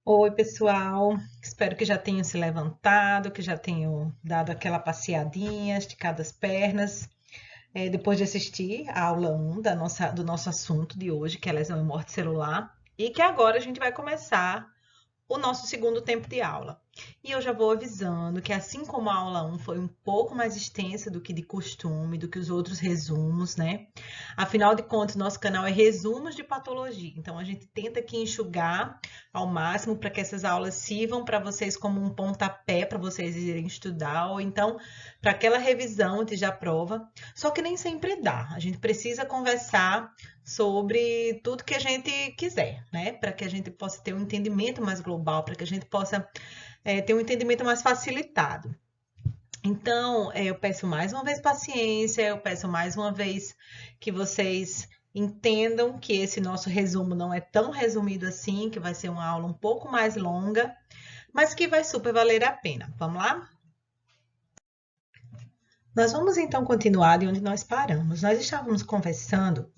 Oi, pessoal. Espero que já tenham se levantado, que já tenham dado aquela passeadinha, esticado as pernas, depois de assistir a aula 1 do nosso assunto de hoje, que é lesão e morte celular, e que agora a gente vai começar o nosso segundo tempo de aula. E eu já vou avisando que, assim como a aula 1 foi um pouco mais extensa do que de costume, do que os outros resumos, né? Afinal de contas, nosso canal é resumos de patologia, então a gente tenta aqui enxugar ao máximo para que essas aulas sirvam para vocês como um pontapé para vocês irem estudar, ou então para aquela revisão antes da prova. Só que nem sempre dá, a gente precisa conversar sobre tudo que a gente quiser, né? Para que a gente possa ter um entendimento mais global, para que a gente possa ter um entendimento mais facilitado. Então, eu peço mais uma vez paciência, eu peço mais uma vez que vocês entendam que esse nosso resumo não é tão resumido assim, que vai ser uma aula um pouco mais longa, mas que vai super valer a pena. Vamos lá? Nós vamos então continuar de onde nós paramos. Nós estávamos conversando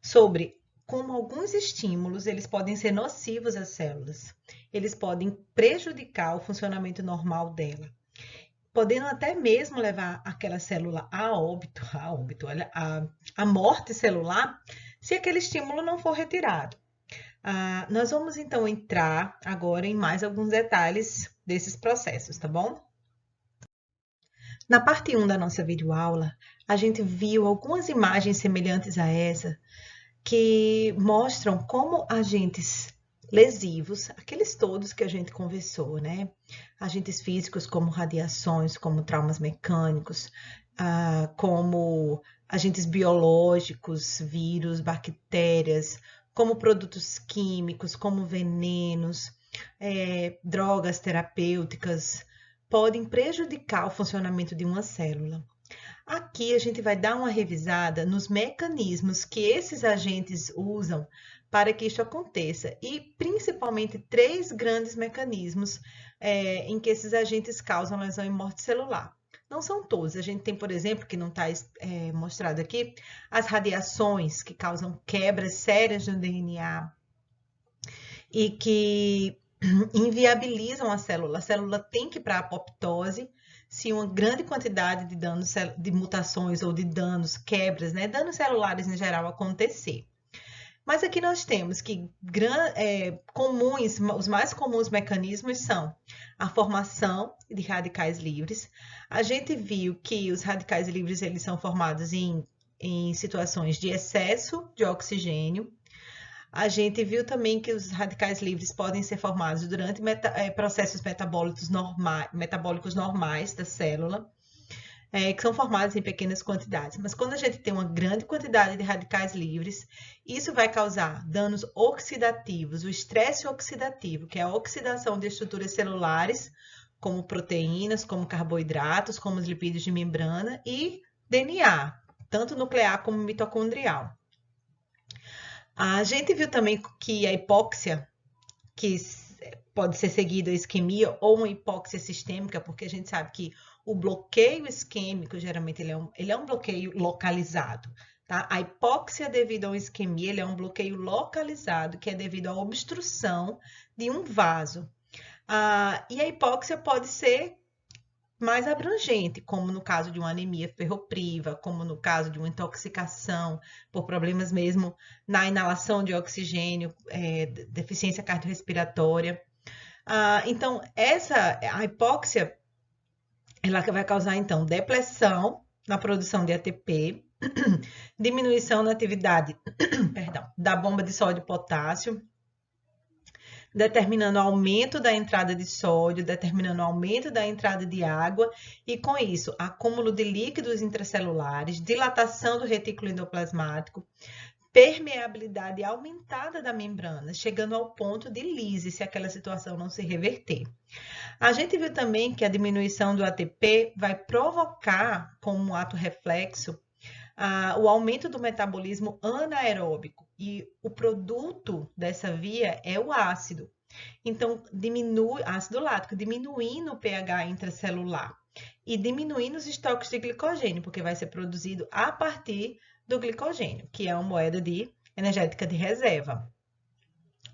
sobre como alguns estímulos eles podem ser nocivos às células. Eles podem prejudicar o funcionamento normal dela, podendo até mesmo levar aquela célula olha, a morte celular, se aquele estímulo não for retirado. Nós vamos então entrar agora em mais alguns detalhes desses processos, tá bom? Na parte 1 da nossa videoaula, a gente viu algumas imagens semelhantes a essa que mostram como agentes lesivos, aqueles todos que a gente conversou, né? Agentes físicos como radiações, como traumas mecânicos, como agentes biológicos, vírus, bactérias, como produtos químicos, como venenos, drogas terapêuticas, podem prejudicar o funcionamento de uma célula. Aqui a gente vai dar uma revisada nos mecanismos que esses agentes usam para que isso aconteça e principalmente três grandes mecanismos em que esses agentes causam lesão e morte celular. Não são todos. A gente tem, por exemplo, que não está mostrado aqui, as radiações que causam quebras sérias no DNA e que inviabilizam a célula. A célula tem que ir para a apoptose se uma grande quantidade de danos, de mutações ou de danos, quebras, né, danos celulares em geral acontecer. Mas aqui nós temos que os mais comuns mecanismos são a formação de radicais livres. A gente viu que os radicais livres eles são formados em situações de excesso de oxigênio. A gente viu também que os radicais livres podem ser formados durante processos metabólicos normais da célula, que são formados em pequenas quantidades. Mas quando a gente tem uma grande quantidade de radicais livres, isso vai causar danos oxidativos, o estresse oxidativo, que é a oxidação de estruturas celulares, como proteínas, como carboidratos, como os lipídios de membrana e DNA, tanto nuclear como mitocondrial. A gente viu também que a hipóxia, que pode ser seguida a isquemia ou uma hipóxia sistêmica, porque a gente sabe que o bloqueio isquêmico, geralmente, ele é um bloqueio localizado. Tá? A hipóxia devido a uma isquemia, ele é um bloqueio localizado, que é devido à obstrução de um vaso. E a hipóxia pode ser mais abrangente, como no caso de uma anemia ferropriva, como no caso de uma intoxicação por problemas mesmo na inalação de oxigênio, deficiência cardiorrespiratória. Então, a hipóxia, ela vai causar, então, depressão na produção de ATP, diminuição na atividade, perdão, da bomba de sódio e potássio, determinando aumento da entrada de sódio, determinando aumento da entrada de água e, com isso, acúmulo de líquidos intracelulares, dilatação do retículo endoplasmático, permeabilidade aumentada da membrana, chegando ao ponto de lise, se aquela situação não se reverter. A gente viu também que a diminuição do ATP vai provocar, como um ato reflexo, o aumento do metabolismo anaeróbico e o produto dessa via é o ácido. Então, diminui ácido lático, diminuindo o pH intracelular e diminuindo os estoques de glicogênio, porque vai ser produzido a partir do glicogênio, que é uma moeda energética de reserva.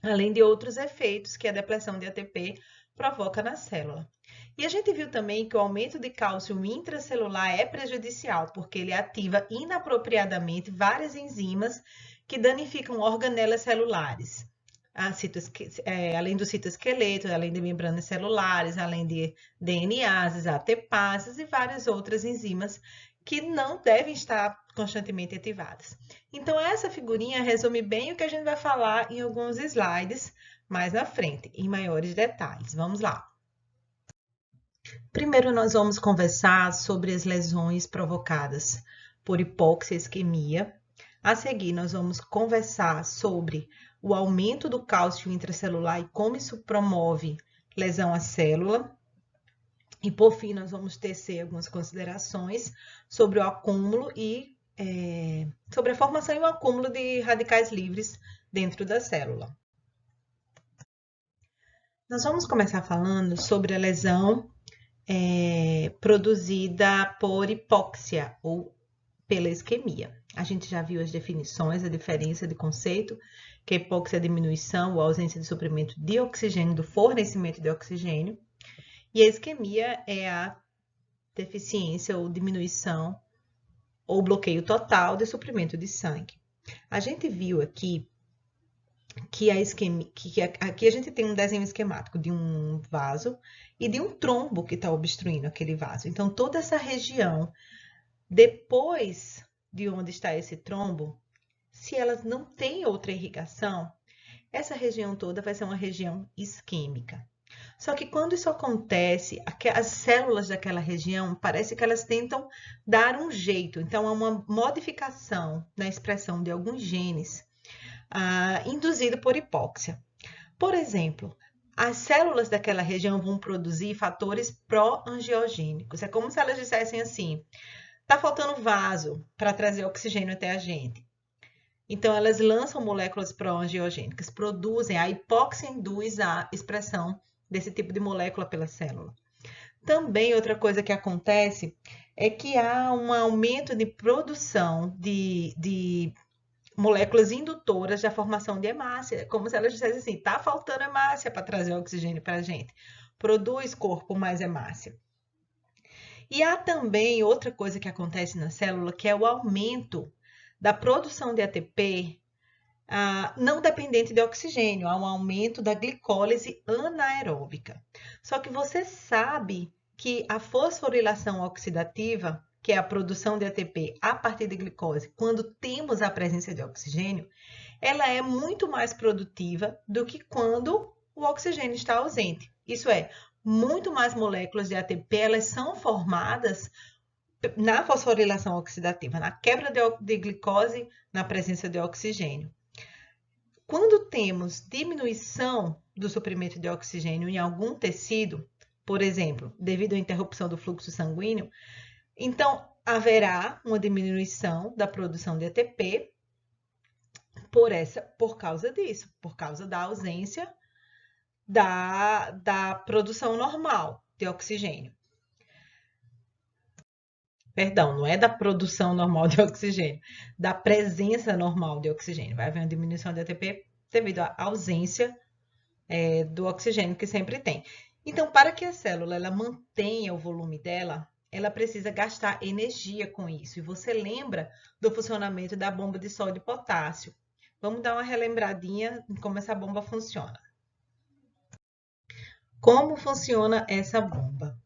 além de outros efeitos que a depressão de ATP provoca na célula. E a gente viu também que o aumento de cálcio intracelular é prejudicial, porque ele ativa inapropriadamente várias enzimas que danificam organelas celulares, além do citoesqueleto, além de membranas celulares, além de DNases, ATPases e várias outras enzimas que não devem estar constantemente ativadas. Então, essa figurinha resume bem o que a gente vai falar em alguns slides mais na frente, em maiores detalhes. Vamos lá. Primeiro, nós vamos conversar sobre as lesões provocadas por hipóxia e isquemia. A seguir, nós vamos conversar sobre o aumento do cálcio intracelular e como isso promove lesão à célula. E, por fim, nós vamos tecer algumas considerações sobre o acúmulo e sobre a formação e o acúmulo de radicais livres dentro da célula. Nós vamos começar falando sobre a lesão produzida por hipóxia ou pela isquemia. A gente já viu as definições, a diferença de conceito, que a hipóxia é a diminuição ou ausência de suprimento de oxigênio, do fornecimento de oxigênio, e a isquemia é a deficiência ou diminuição ou bloqueio total de suprimento de sangue. A gente viu aqui que aqui a gente tem um desenho esquemático de um vaso e de um trombo que está obstruindo aquele vaso. Então, toda essa região, depois de onde está esse trombo, se elas não têm outra irrigação, essa região toda vai ser uma região isquêmica. Só que quando isso acontece, as células daquela região parece que elas tentam dar um jeito. Então, há uma modificação na expressão de alguns genes induzido por hipóxia. Por exemplo, as células daquela região vão produzir fatores pró-angiogênicos. É como se elas dissessem assim, tá faltando vaso para trazer oxigênio até a gente. Então, elas lançam moléculas pró-angiogênicas, produzem, a hipóxia induz a expressão desse tipo de molécula pela célula. Também, outra coisa que acontece é que há um aumento de produção de moléculas indutoras da formação de hemácia, como se elas dissessem assim, tá faltando hemácia para trazer oxigênio para a gente. Produz corpo mais hemácia. E há também outra coisa que acontece na célula, que é o aumento da produção de ATP não dependente de oxigênio, há um aumento da glicólise anaeróbica. Só que você sabe que a fosforilação oxidativa, que é a produção de ATP a partir de glicose, quando temos a presença de oxigênio, ela é muito mais produtiva do que quando o oxigênio está ausente. Isso é, muito mais moléculas de ATP elas são formadas na fosforilação oxidativa, na quebra de glicose, na presença de oxigênio. Quando temos diminuição do suprimento de oxigênio em algum tecido, por exemplo, devido à interrupção do fluxo sanguíneo, então haverá uma diminuição da produção de ATP por causa disso, por causa da ausência da produção normal de oxigênio. Perdão, não é da produção normal de oxigênio, da presença normal de oxigênio. Vai haver uma diminuição de ATP devido à ausência do oxigênio que sempre tem. Então, para que a célula ela mantenha o volume dela, ela precisa gastar energia com isso. E você lembra do funcionamento da bomba de sódio e potássio. Vamos dar uma relembradinha em como essa bomba funciona. Como funciona essa bomba?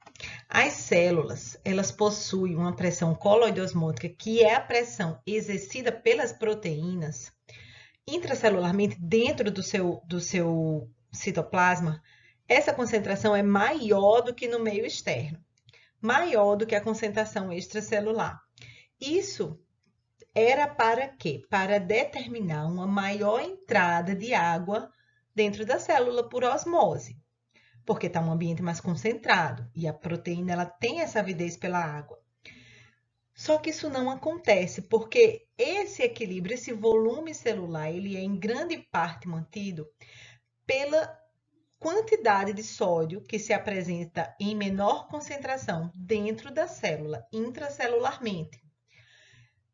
As células, elas possuem uma pressão coloide-osmótica, que é a pressão exercida pelas proteínas intracelularmente dentro do seu citoplasma. Essa concentração é maior do que no meio externo, maior do que a concentração extracelular. Isso era para quê? Para determinar uma maior entrada de água dentro da célula por osmose, porque está um ambiente mais concentrado e a proteína ela tem essa avidez pela água. Só que isso não acontece, porque esse equilíbrio, esse volume celular, ele é em grande parte mantido pela quantidade de sódio que se apresenta em menor concentração dentro da célula, intracelularmente,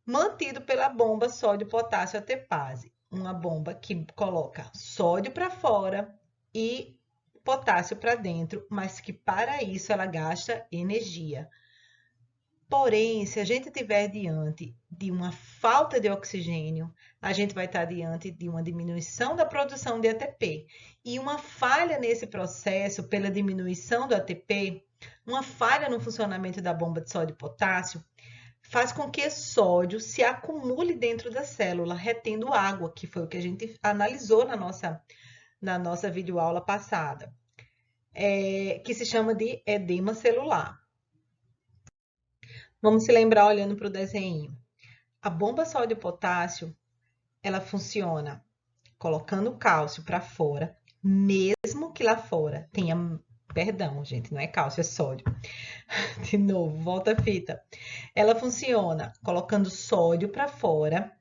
mantido pela bomba sódio-potássio ATPase. uma bomba que coloca sódio para fora e potássio para dentro, mas que para isso ela gasta energia. Porém, se a gente estiver diante de uma falta de oxigênio, a gente vai estar diante de uma diminuição da produção de ATP. E uma falha nesse processo, pela diminuição do ATP, uma falha no funcionamento da bomba de sódio e potássio, faz com que sódio se acumule dentro da célula, retendo água, que foi o que a gente analisou na nossa videoaula passada, que se chama de edema celular. Vamos se lembrar olhando para o desenho. A bomba sódio-potássio, ela funciona colocando cálcio para fora, mesmo que lá fora tenha, perdão, gente, não é cálcio, é sódio. De novo, volta a fita. Ela funciona colocando sódio para fora,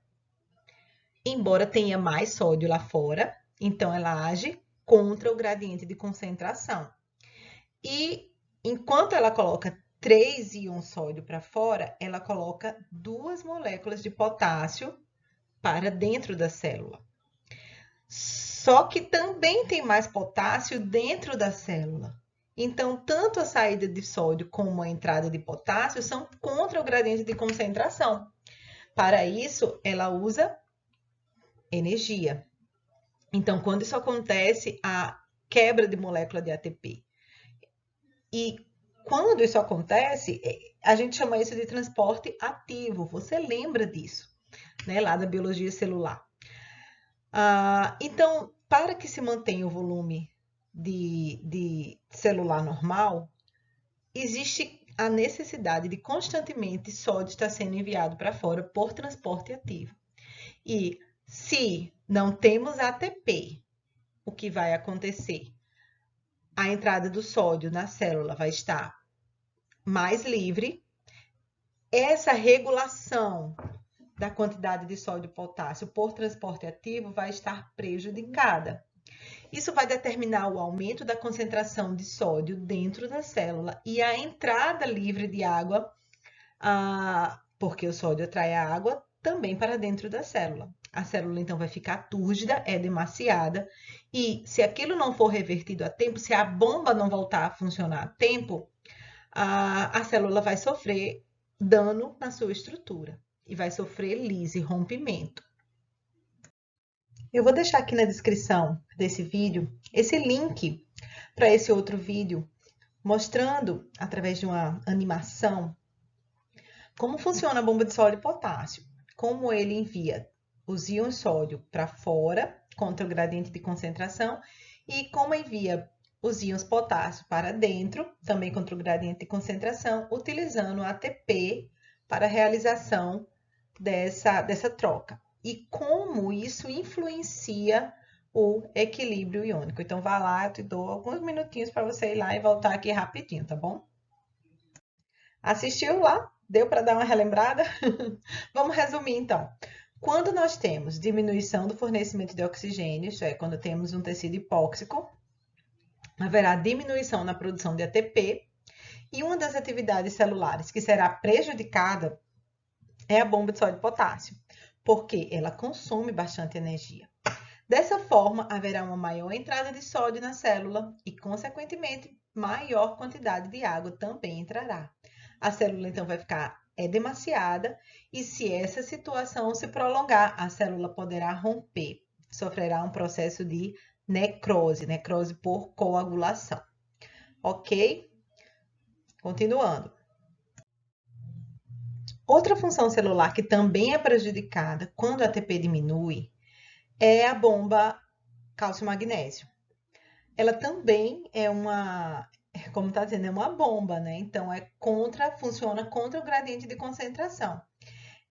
embora tenha mais sódio lá fora, então ela age contra o gradiente de concentração. E enquanto ela coloca 3 íons sódio para fora, ela coloca 2 moléculas de potássio para dentro da célula. Só que também tem mais potássio dentro da célula. Então, tanto a saída de sódio como a entrada de potássio são contra o gradiente de concentração. Para isso, ela usa energia. Então, quando isso acontece, a quebra de molécula de ATP. E quando isso acontece, a gente chama isso de transporte ativo. Você lembra disso, né? Lá da biologia celular. Então, para que se mantenha o volume de celular normal, existe a necessidade de constantemente sódio estar sendo enviado para fora por transporte ativo. E se não temos ATP, o que vai acontecer? A entrada do sódio na célula vai estar mais livre. Essa regulação da quantidade de sódio e potássio por transporte ativo vai estar prejudicada. Isso vai determinar o aumento da concentração de sódio dentro da célula e a entrada livre de água, porque o sódio atrai a água também para dentro da célula. A célula então vai ficar túrgida, edemaciada, e se aquilo não for revertido a tempo, se a bomba não voltar a funcionar a tempo, a célula vai sofrer dano na sua estrutura e vai sofrer lise, rompimento. Eu vou deixar aqui na descrição desse vídeo esse link para esse outro vídeo, mostrando, através de uma animação, como funciona a bomba de sódio e potássio, como ele envia os íons sódio para fora, contra o gradiente de concentração, e como envia os íons potássio para dentro, também contra o gradiente de concentração, utilizando o ATP para a realização dessa troca. E como isso influencia o equilíbrio iônico. Então, vá lá, eu te dou alguns minutinhos para você ir lá e voltar aqui rapidinho, tá bom? Assistiu lá? Deu para dar uma relembrada? Vamos resumir, então. Quando nós temos diminuição do fornecimento de oxigênio, isto é, quando temos um tecido hipóxico, haverá diminuição na produção de ATP, e uma das atividades celulares que será prejudicada é a bomba de sódio e potássio, porque ela consome bastante energia. Dessa forma, haverá uma maior entrada de sódio na célula e, consequentemente, maior quantidade de água também entrará. A célula, então, vai ficar edemaciada e, se essa situação se prolongar, a célula poderá romper, sofrerá um processo de necrose por coagulação. Ok? Continuando. Outra função celular que também é prejudicada quando a ATP diminui é a bomba cálcio-magnésio. Ela também é como está dizendo, é uma bomba, né? Então, funciona contra o gradiente de concentração.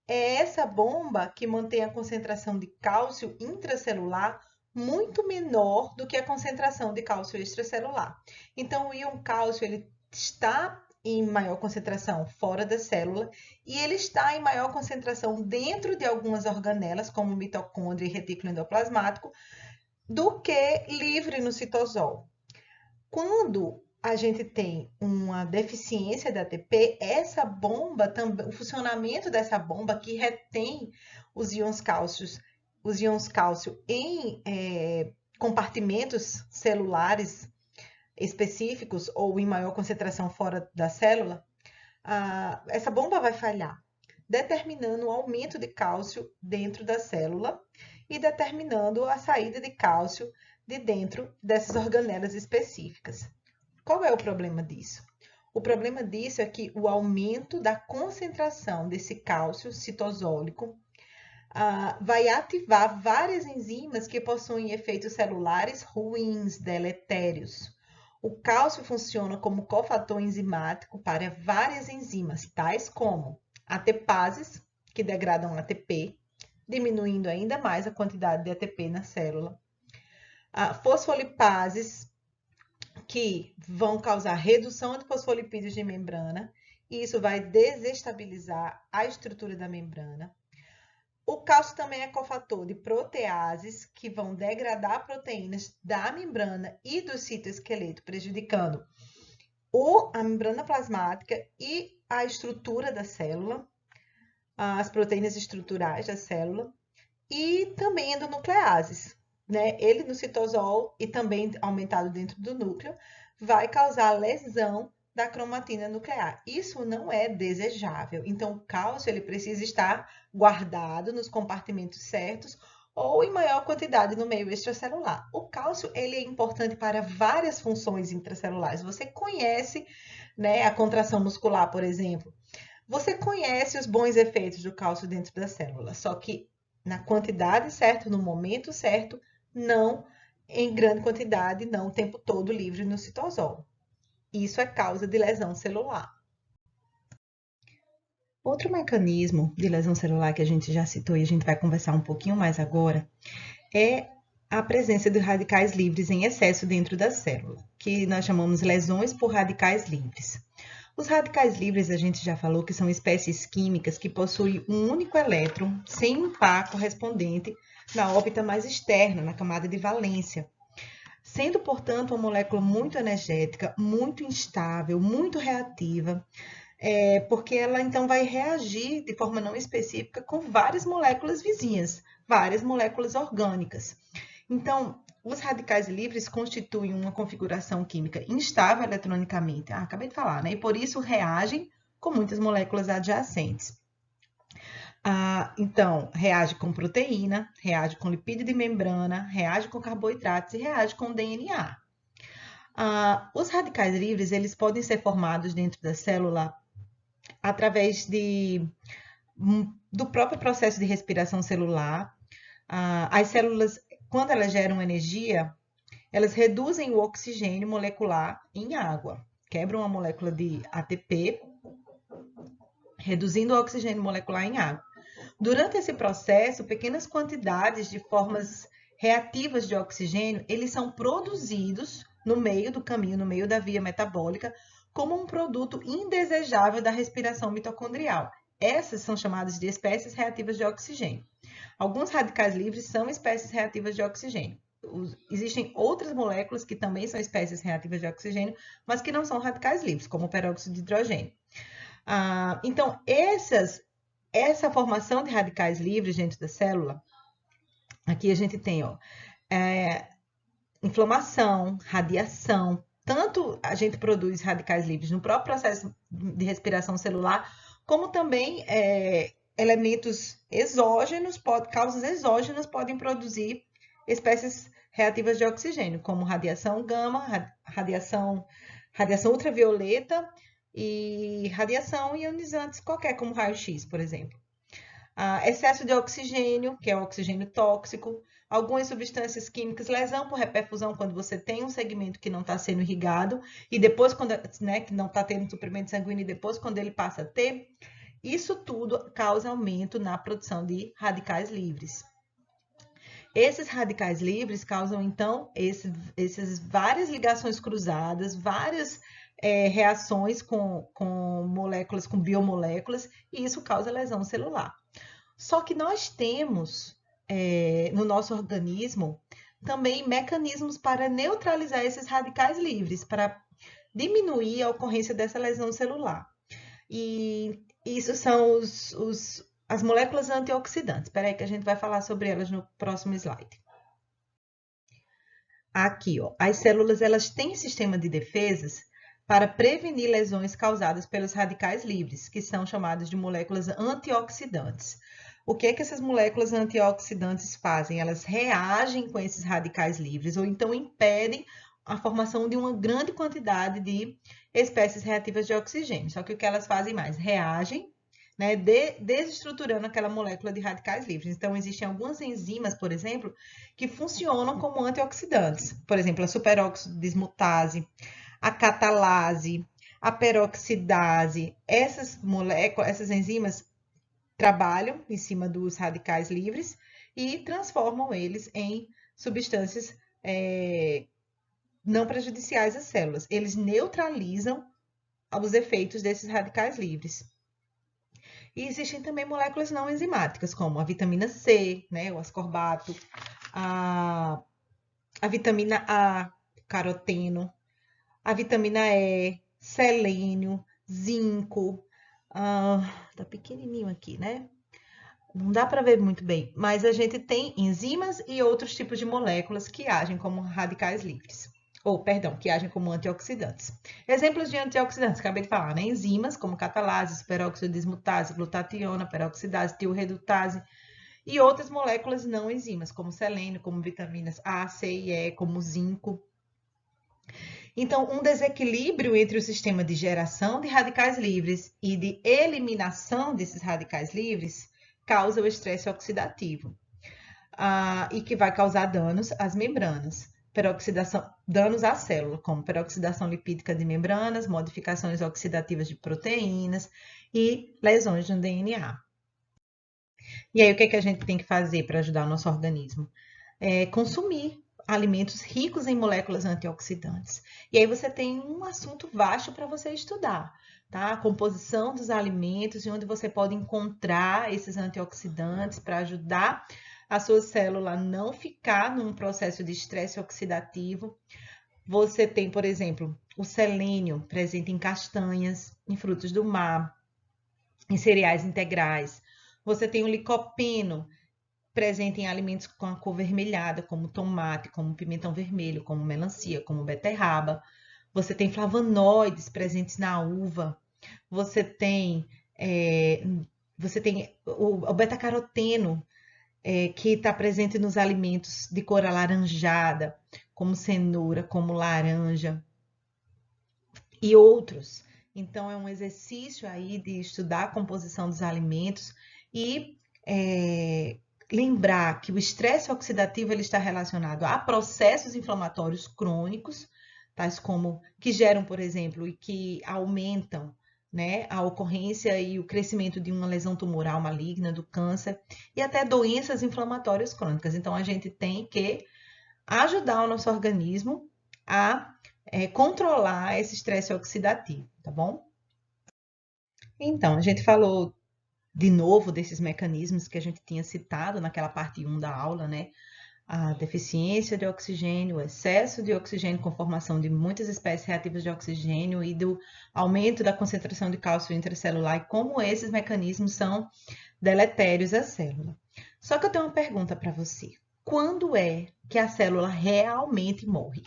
É essa bomba que mantém a concentração de cálcio intracelular muito menor do que a concentração de cálcio extracelular. Então, o íon cálcio ele está em maior concentração fora da célula e ele está em maior concentração dentro de algumas organelas, como mitocôndria e retículo endoplasmático, do que livre no citosol. Quando a gente tem uma deficiência de ATP, essa bomba, o funcionamento dessa bomba que retém os íons os íons cálcio em compartimentos celulares específicos ou em maior concentração fora da célula, essa bomba vai falhar, determinando o aumento de cálcio dentro da célula e determinando a saída de cálcio de dentro dessas organelas específicas. Qual é o problema disso? O problema disso é que o aumento da concentração desse cálcio citosólico vai ativar várias enzimas que possuem efeitos celulares ruins, deletérios. O cálcio funciona como cofator enzimático para várias enzimas, tais como ATPases, que degradam ATP, diminuindo ainda mais a quantidade de ATP na célula. Fosfolipases, que vão causar redução de fosfolipídios de membrana, e isso vai desestabilizar a estrutura da membrana. O cálcio também é cofator de proteases, que vão degradar proteínas da membrana e do citoesqueleto, prejudicando a membrana plasmática e a estrutura da célula, as proteínas estruturais da célula, e também endonucleases, né? Ele no citosol e também aumentado dentro do núcleo, vai causar lesão da cromatina nuclear. Isso não é desejável. Então, o cálcio ele precisa estar guardado nos compartimentos certos ou em maior quantidade no meio extracelular. O cálcio ele é importante para várias funções intracelulares. Você conhece, né, a contração muscular, por exemplo. Você conhece os bons efeitos do cálcio dentro da célula, só que na quantidade certa, no momento certo, não em grande quantidade, não o tempo todo livre no citosol. Isso é causa de lesão celular. Outro mecanismo de lesão celular que a gente já citou e a gente vai conversar um pouquinho mais agora é a presença de radicais livres em excesso dentro da célula, que nós chamamos lesões por radicais livres. Os radicais livres, a gente já falou que são espécies químicas que possuem um único elétron sem um par correspondente na órbita mais externa, na camada de valência, sendo, portanto, uma molécula muito energética, muito instável, muito reativa, porque ela então vai reagir de forma não específica com várias moléculas vizinhas, várias moléculas orgânicas. Então, os radicais livres constituem uma configuração química instável eletronicamente, acabei de falar, né? E por isso reagem com muitas moléculas adjacentes. Então, reage com proteína, reage com lipídio de membrana, reage com carboidratos e reage com DNA. Os radicais livres, eles podem ser formados dentro da célula através do próprio processo de respiração celular. As células, quando elas geram energia, elas reduzem o oxigênio molecular em água, quebram a molécula de ATP, reduzindo o oxigênio molecular em água. Durante esse processo, pequenas quantidades de formas reativas de oxigênio, eles são produzidos no meio do caminho, no meio da via metabólica, como um produto indesejável da respiração mitocondrial. Essas são chamadas de espécies reativas de oxigênio. Alguns radicais livres são espécies reativas de oxigênio. Existem outras moléculas que também são espécies reativas de oxigênio, mas que não são radicais livres, como o peróxido de hidrogênio. Então, essa formação de radicais livres dentro da célula, aqui a gente tem inflamação, radiação, tanto a gente produz radicais livres no próprio processo de respiração celular, como também elementos exógenos, causas exógenas podem produzir espécies reativas de oxigênio, como radiação gama, radiação ultravioleta e radiação ionizantes qualquer, como raio-x, por exemplo. Excesso de oxigênio, que é o oxigênio tóxico, algumas substâncias químicas, lesão por reperfusão, quando você tem um segmento que não está sendo irrigado, e depois, que não está tendo suprimento sanguíneo, e depois, quando ele passa a ter, isso tudo causa aumento na produção de radicais livres. Esses radicais livres causam, então, essas várias ligações cruzadas, várias reações com moléculas, com biomoléculas, e isso causa lesão celular. Só que nós temos no nosso organismo também mecanismos para neutralizar esses radicais livres, para diminuir a ocorrência dessa lesão celular. E isso são os as moléculas antioxidantes. Espera aí que a gente vai falar sobre elas no próximo slide. Aqui, ó, as células elas têm sistema de defesas para prevenir lesões causadas pelos radicais livres, que são chamadas de moléculas antioxidantes. O que é que essas moléculas antioxidantes fazem? Elas reagem com esses radicais livres ou então impedem a formação de uma grande quantidade de espécies reativas de oxigênio. Só que o que elas fazem mais? Reagem, né, desestruturando aquela molécula de radicais livres. Então, existem algumas enzimas, por exemplo, que funcionam como antioxidantes. Por exemplo, a superóxido dismutase, a catalase, a peroxidase. Essas moléculas, essas enzimas trabalham em cima dos radicais livres e transformam eles em substâncias não prejudiciais às células. Eles neutralizam os efeitos desses radicais livres. E existem também moléculas não enzimáticas, como a vitamina C, né, o ascorbato, a vitamina A, caroteno, a vitamina E, selênio, zinco. Tá pequenininho aqui, né? Não dá para ver muito bem, mas a gente tem enzimas e outros tipos de moléculas que agem como radicais livres. Ou, perdão, que agem como antioxidantes. Exemplos de antioxidantes, acabei de falar, né? Enzimas como catalase, superóxido dismutase, glutationa, peroxidase, tioredutase e outras moléculas não enzimas, como selênio, como vitaminas A, C e E, como zinco. Então, um desequilíbrio entre o sistema de geração de radicais livres e de eliminação desses radicais livres causa o estresse oxidativo e que vai causar danos às membranas, danos à célula, como peroxidação lipídica de membranas, modificações oxidativas de proteínas e lesões no DNA. E aí, o que é que a gente tem que fazer para ajudar o nosso organismo? Consumir alimentos ricos em moléculas antioxidantes. E aí você tem um assunto vasto para você estudar, tá? A composição dos alimentos e onde você pode encontrar esses antioxidantes para ajudar a sua célula a não ficar num processo de estresse oxidativo. Você tem, por exemplo, o selênio presente em castanhas, em frutos do mar, em cereais integrais. Você tem o licopeno, presente em alimentos com a cor vermelhada, como tomate, como pimentão vermelho, como melancia, como beterraba. Você tem flavonoides presentes na uva. Você tem o beta-caroteno, que está presente nos alimentos de cor alaranjada, como cenoura, como laranja e outros. Então, é um exercício aí de estudar a composição dos alimentos e lembrar que o estresse oxidativo ele está relacionado a processos inflamatórios crônicos, tais como que geram, por exemplo, e que aumentam, né, a ocorrência e o crescimento de uma lesão tumoral maligna, do câncer e até doenças inflamatórias crônicas. Então, a gente tem que ajudar o nosso organismo a controlar esse estresse oxidativo, tá bom? Então, a gente falou de novo desses mecanismos que a gente tinha citado naquela parte 1 da aula, né? A deficiência de oxigênio, o excesso de oxigênio com formação de muitas espécies reativas de oxigênio e do aumento da concentração de cálcio intracelular e como esses mecanismos são deletérios à célula. Só que eu tenho uma pergunta para você. Quando é que a célula realmente morre?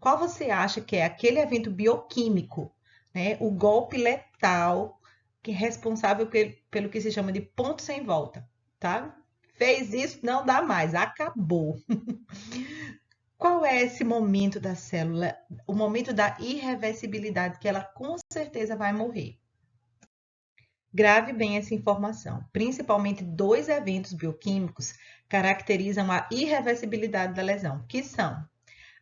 Qual você acha que é aquele evento bioquímico, né? O golpe letal que é responsável pelo que se chama de ponto sem volta, tá? Fez isso, não dá mais, acabou. Qual é esse momento da célula? O momento da irreversibilidade, que ela com certeza vai morrer. Grave bem essa informação. Principalmente dois eventos bioquímicos caracterizam a irreversibilidade da lesão, que são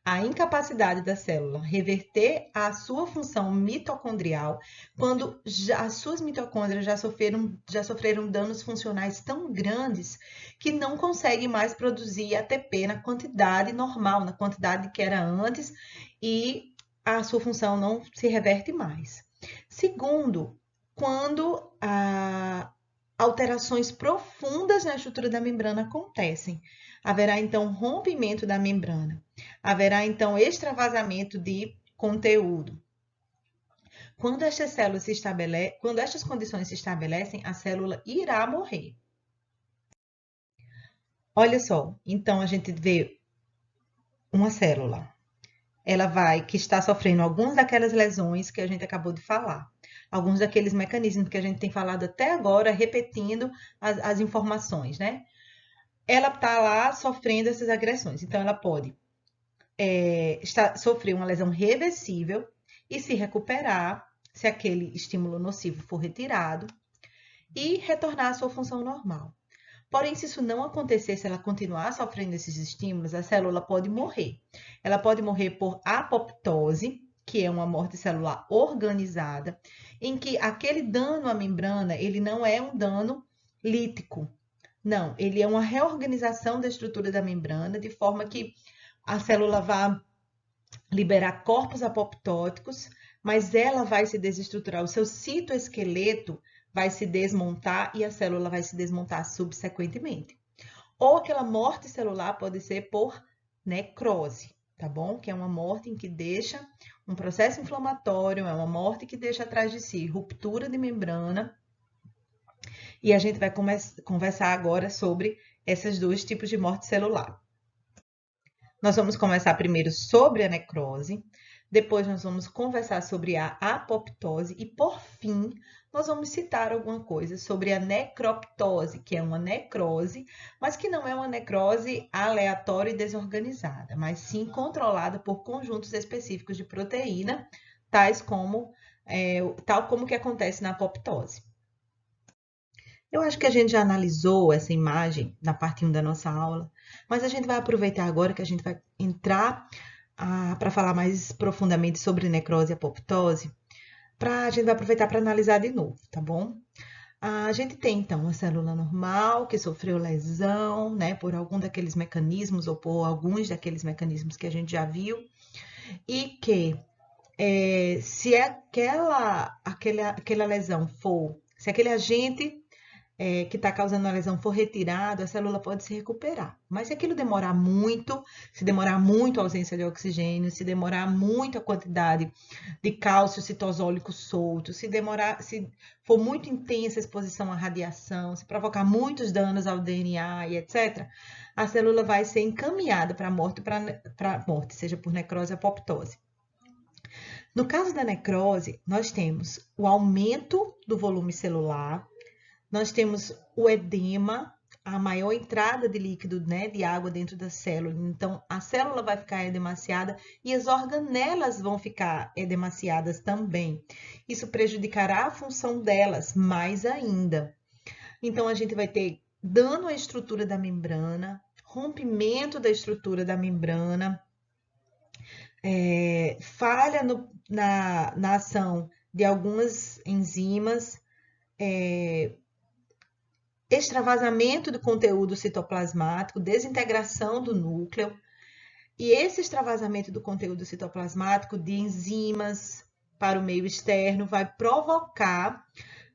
a incapacidade da célula reverter a sua função mitocondrial quando as suas mitocôndrias já sofreram danos funcionais tão grandes que não conseguem mais produzir ATP na quantidade normal, na quantidade que era antes, e a sua função não se reverte mais. Segundo, quando alterações profundas na estrutura da membrana acontecem. Haverá, então, rompimento da membrana. Haverá, então, extravasamento de conteúdo. quando estas células quando estas condições se estabelecem, a célula irá morrer. Olha só, então a gente vê uma célula, que está sofrendo algumas daquelas lesões que a gente acabou de falar, alguns daqueles mecanismos que a gente tem falado até agora, repetindo as informações, né? Ela está lá sofrendo essas agressões, então ela pode sofrer uma lesão reversível e se recuperar se aquele estímulo nocivo for retirado e retornar à sua função normal. Porém, se isso não acontecer, se ela continuar sofrendo esses estímulos, a célula pode morrer. Ela pode morrer por apoptose, que é uma morte celular organizada, em que aquele dano à membrana, ele não é um dano lítico. Não, ele é uma reorganização da estrutura da membrana, de forma que a célula vai liberar corpos apoptóticos, mas ela vai se desestruturar. O seu citoesqueleto vai se desmontar e a célula vai se desmontar subsequentemente. Ou aquela morte celular pode ser por necrose, tá bom? Que é uma morte em que deixa um processo inflamatório, é uma morte que deixa atrás de si ruptura de membrana. E a gente vai conversar agora sobre esses dois tipos de morte celular. Nós vamos conversar primeiro sobre a necrose, depois nós vamos conversar sobre a apoptose e, por fim, nós vamos citar alguma coisa sobre a necroptose, que é uma necrose, mas que não é uma necrose aleatória e desorganizada, mas sim controlada por conjuntos específicos de proteína, tal como que acontece na apoptose. Eu acho que a gente já analisou essa imagem na parte 1 da nossa aula, mas a gente vai aproveitar agora que a gente vai entrar para falar mais profundamente sobre necrose e apoptose, a gente vai aproveitar para analisar de novo, tá bom? A gente tem, então, uma célula normal que sofreu lesão, né, por algum daqueles mecanismos ou por alguns daqueles mecanismos que a gente já viu, e que se aquela lesão se aquele agente que está causando a lesão for retirado, a célula pode se recuperar. Mas se aquilo demorar muito, se demorar muito a ausência de oxigênio, se demorar muito a quantidade de cálcio citosólico solto, se for muito intensa a exposição à radiação, se provocar muitos danos ao DNA e etc., a célula vai ser encaminhada para a morte, seja por necrose ou apoptose. No caso da necrose, nós temos o aumento do volume celular, nós temos o edema, a maior entrada de líquido, né, de água dentro da célula. Então, a célula vai ficar edemaciada e as organelas vão ficar edemaciadas também. Isso prejudicará a função delas mais ainda. Então, a gente vai ter dano à estrutura da membrana, rompimento da estrutura da membrana, falha na ação de algumas enzimas, extravasamento do conteúdo citoplasmático, desintegração do núcleo, e esse extravasamento do conteúdo citoplasmático de enzimas para o meio externo vai provocar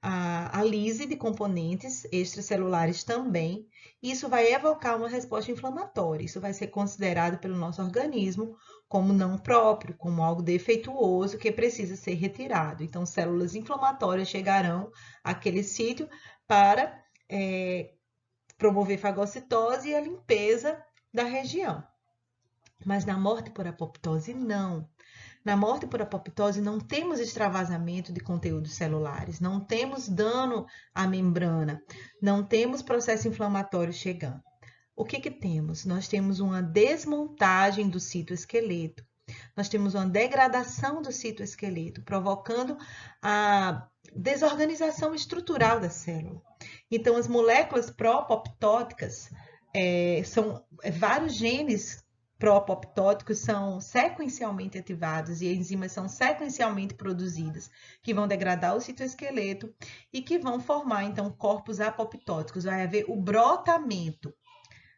a lise de componentes extracelulares também. Isso vai evocar uma resposta inflamatória. Isso vai ser considerado pelo nosso organismo como não próprio, como algo defeituoso que precisa ser retirado. Então, células inflamatórias chegarão àquele sítio para promover fagocitose e a limpeza da região. Mas na morte por apoptose, não. Na morte por apoptose, não temos extravasamento de conteúdos celulares, não temos dano à membrana, não temos processo inflamatório chegando. O que temos? Nós temos uma desmontagem do citoesqueleto, nós temos uma degradação do citoesqueleto, provocando a desorganização estrutural da célula. Então, as moléculas pró-apoptóticas são vários genes pró-apoptóticos são sequencialmente ativados e enzimas são sequencialmente produzidas, que vão degradar o citoesqueleto e que vão formar, então, corpos apoptóticos. Vai haver o brotamento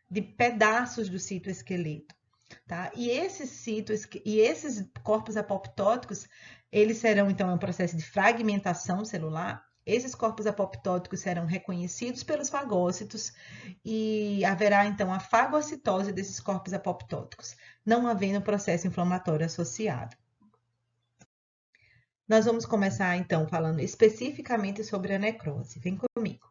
de pedaços do citoesqueleto. Tá? E esses corpos apoptóticos, eles serão, então, um processo de fragmentação celular. Esses corpos apoptóticos serão reconhecidos pelos fagócitos e haverá, então, a fagocitose desses corpos apoptóticos, não havendo processo inflamatório associado. Nós vamos começar, então, falando especificamente sobre a necrose. Vem comigo.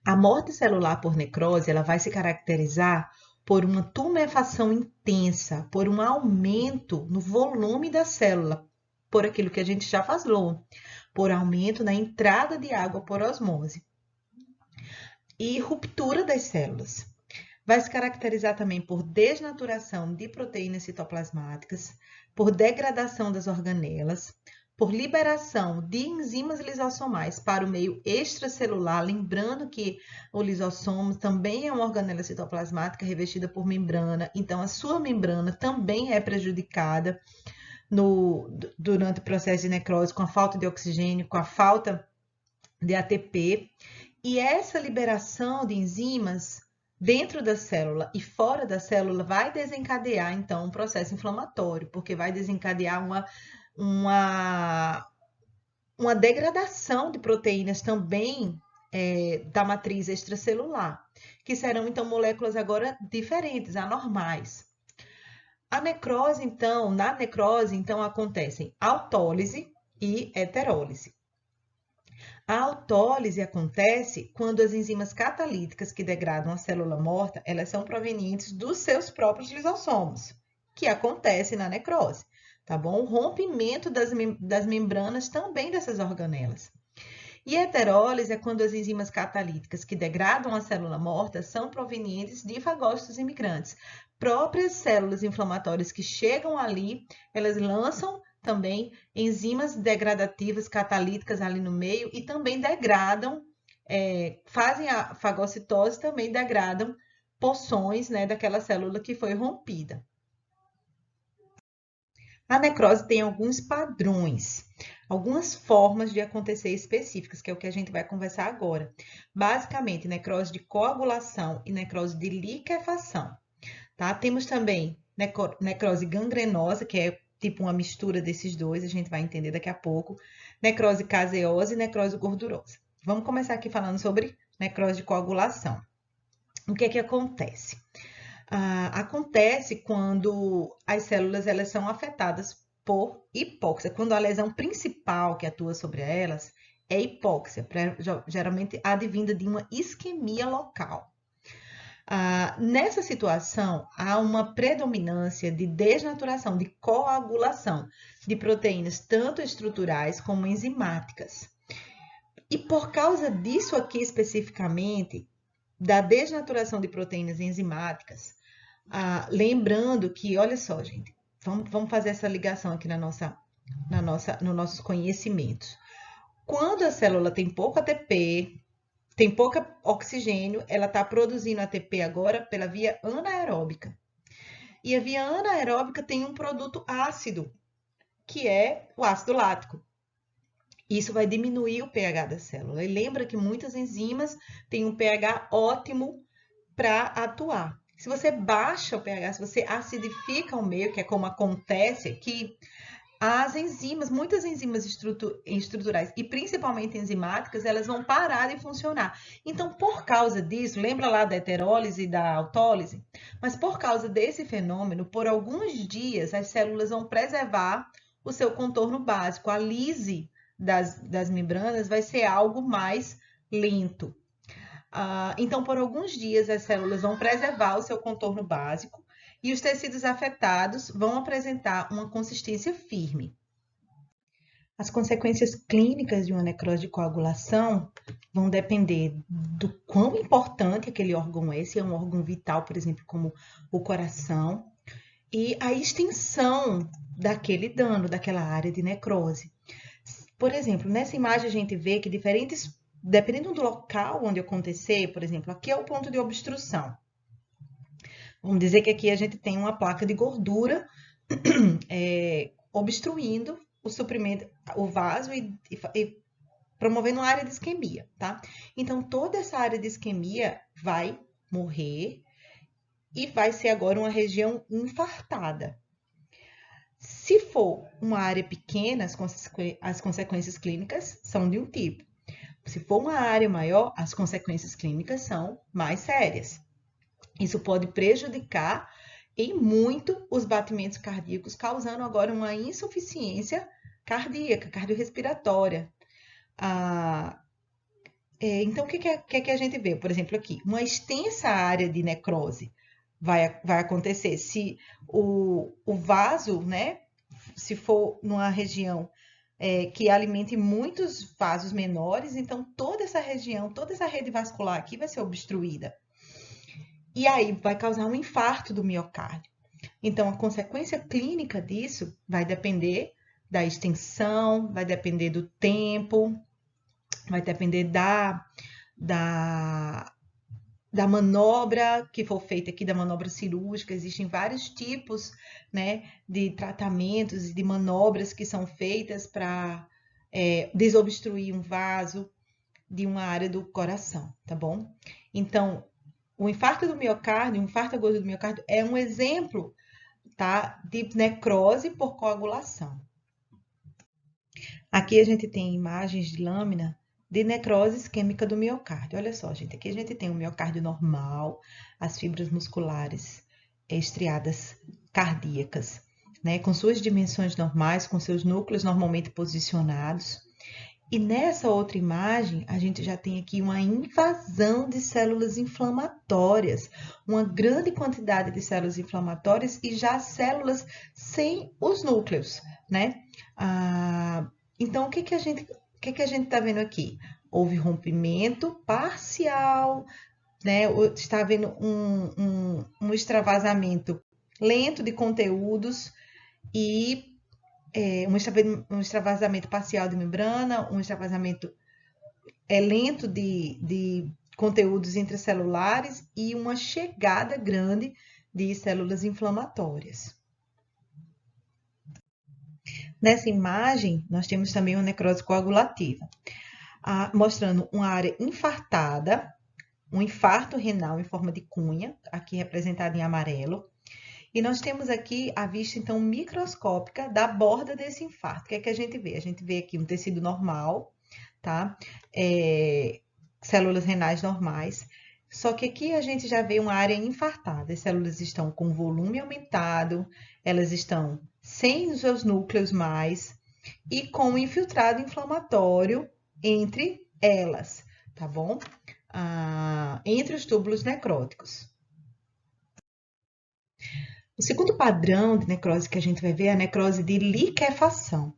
A morte celular por necrose, ela vai se caracterizar por uma tumefação intensa, por um aumento no volume da célula, por aquilo que a gente já falou, por aumento na entrada de água por osmose e ruptura das células. Vai se caracterizar também por desnaturação de proteínas citoplasmáticas, por degradação das organelas, por liberação de enzimas lisossomais para o meio extracelular, lembrando que o lisossomo também é uma organela citoplasmática revestida por membrana, então a sua membrana também é prejudicada durante o processo de necrose, com a falta de oxigênio, com a falta de ATP. E essa liberação de enzimas dentro da célula e fora da célula vai desencadear, então, um processo inflamatório, porque vai desencadear uma degradação de proteínas também da matriz extracelular, que serão, então, moléculas agora diferentes, anormais. Na necrose, então, acontecem autólise e heterólise. A autólise acontece quando as enzimas catalíticas que degradam a célula morta, elas são provenientes dos seus próprios lisossomos, que acontece na necrose, tá bom? O rompimento das membranas também dessas organelas. E a heterólise é quando as enzimas catalíticas que degradam a célula morta são provenientes de fagócitos imigrantes. Próprias células inflamatórias que chegam ali, elas lançam também enzimas degradativas catalíticas ali no meio e também degradam, fazem a fagocitose, também degradam porções, né, daquela célula que foi rompida. A necrose tem alguns padrões, algumas formas de acontecer específicas, que é o que a gente vai conversar agora. Basicamente, necrose de coagulação e necrose de liquefação, tá? Temos também necrose gangrenosa, que é tipo uma mistura desses dois, a gente vai entender daqui a pouco. Necrose caseosa e necrose gordurosa. Vamos começar aqui falando sobre necrose de coagulação. O que é que acontece? Acontece quando as células elas são afetadas por hipóxia, quando a lesão principal que atua sobre elas é hipóxia, geralmente advinda de uma isquemia local. Nessa situação, há uma predominância de desnaturação, de coagulação de proteínas tanto estruturais como enzimáticas. E por causa disso aqui especificamente, da desnaturação de proteínas enzimáticas, lembrando que, olha só, gente, vamos fazer essa ligação aqui nos nossos conhecimentos. Quando a célula tem pouco ATP, tem pouco oxigênio, ela está produzindo ATP agora pela via anaeróbica. E a via anaeróbica tem um produto ácido, que é o ácido lático. Isso vai diminuir o pH da célula. E lembra que muitas enzimas têm um pH ótimo para atuar. Se você baixa o pH, se você acidifica o meio, que é como acontece aqui, as enzimas, muitas enzimas estruturais e principalmente enzimáticas, elas vão parar de funcionar. Então, por causa disso, lembra lá da heterólise e da autólise? Mas por causa desse fenômeno, por alguns dias, as células vão preservar o seu contorno básico. A lise das membranas vai ser algo mais lento. Então, por alguns dias, as células vão preservar o seu contorno básico e os tecidos afetados vão apresentar uma consistência firme. As consequências clínicas de uma necrose de coagulação vão depender do quão importante aquele órgão é, se é um órgão vital, por exemplo, como o coração, e a extensão daquele dano, daquela área de necrose. Por exemplo, nessa imagem a gente vê que dependendo do local onde acontecer, por exemplo, aqui é o ponto de obstrução. Vamos dizer que aqui a gente tem uma placa de gordura obstruindo o suprimento, o vaso e promovendo uma área de isquemia, tá? Então, toda essa área de isquemia vai morrer e vai ser agora uma região infartada. Se for uma área pequena, as consequências clínicas são de um tipo. Se for uma área maior, as consequências clínicas são mais sérias. Isso pode prejudicar em muito os batimentos cardíacos, causando agora uma insuficiência cardíaca, cardiorrespiratória. Então, o que a gente vê? Por exemplo, aqui, uma extensa área de necrose vai acontecer se o vaso, né, se for numa região que alimente muitos vasos menores, então toda essa região, toda essa rede vascular aqui vai ser obstruída. E aí vai causar um infarto do miocárdio. Então, a consequência clínica disso vai depender da extensão, vai depender do tempo, vai depender da manobra que for feita aqui, da manobra cirúrgica. Existem vários tipos, né, de tratamentos e de manobras que são feitas para desobstruir um vaso de uma área do coração, tá bom? Então, o infarto do miocárdio, o infarto agudo do miocárdio é um exemplo, tá, de necrose por coagulação. Aqui a gente tem imagens de lâmina de necrose isquêmica do miocárdio. Olha só, gente, aqui a gente tem o miocárdio normal, as fibras musculares estriadas cardíacas, né, com suas dimensões normais, com seus núcleos normalmente posicionados. E nessa outra imagem, a gente já tem aqui uma invasão de células inflamatórias, uma grande quantidade de células inflamatórias e já células sem os núcleos, né? Então, o que a gente está vendo aqui? Houve rompimento parcial, né? Está havendo um extravasamento lento de conteúdos e um extravasamento parcial de membrana, um extravasamento lento de conteúdos intracelulares e uma chegada grande de células inflamatórias. Nessa imagem, nós temos também uma necrose coagulativa, mostrando uma área infartada, um infarto renal em forma de cunha, aqui representado em amarelo. E nós temos aqui a vista, então, microscópica da borda desse infarto. O que é que a gente vê? A gente vê aqui um tecido normal, tá? Células renais normais. Só que aqui a gente já vê uma área infartada. As células estão com volume aumentado, elas estão sem os seus núcleos mais e com um infiltrado inflamatório entre elas, tá bom? Entre os túbulos necróticos. O segundo padrão de necrose que a gente vai ver é a necrose de liquefação.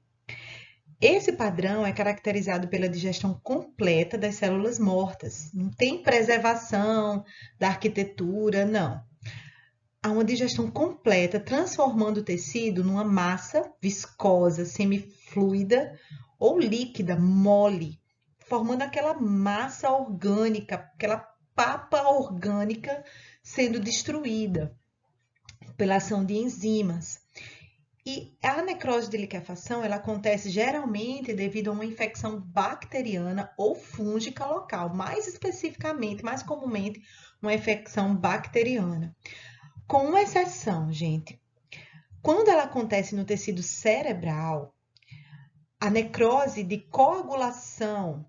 Esse padrão é caracterizado pela digestão completa das células mortas. Não tem preservação da arquitetura, não. Há uma digestão completa, transformando o tecido numa massa viscosa, semifluida ou líquida, mole, formando aquela massa orgânica, aquela papa orgânica sendo destruída pela ação de enzimas. E a necrose de liquefação, ela acontece geralmente devido a uma infecção bacteriana ou fúngica local, mais especificamente, mais comumente, uma infecção bacteriana. Com uma exceção, gente, quando ela acontece no tecido cerebral, a necrose de coagulação,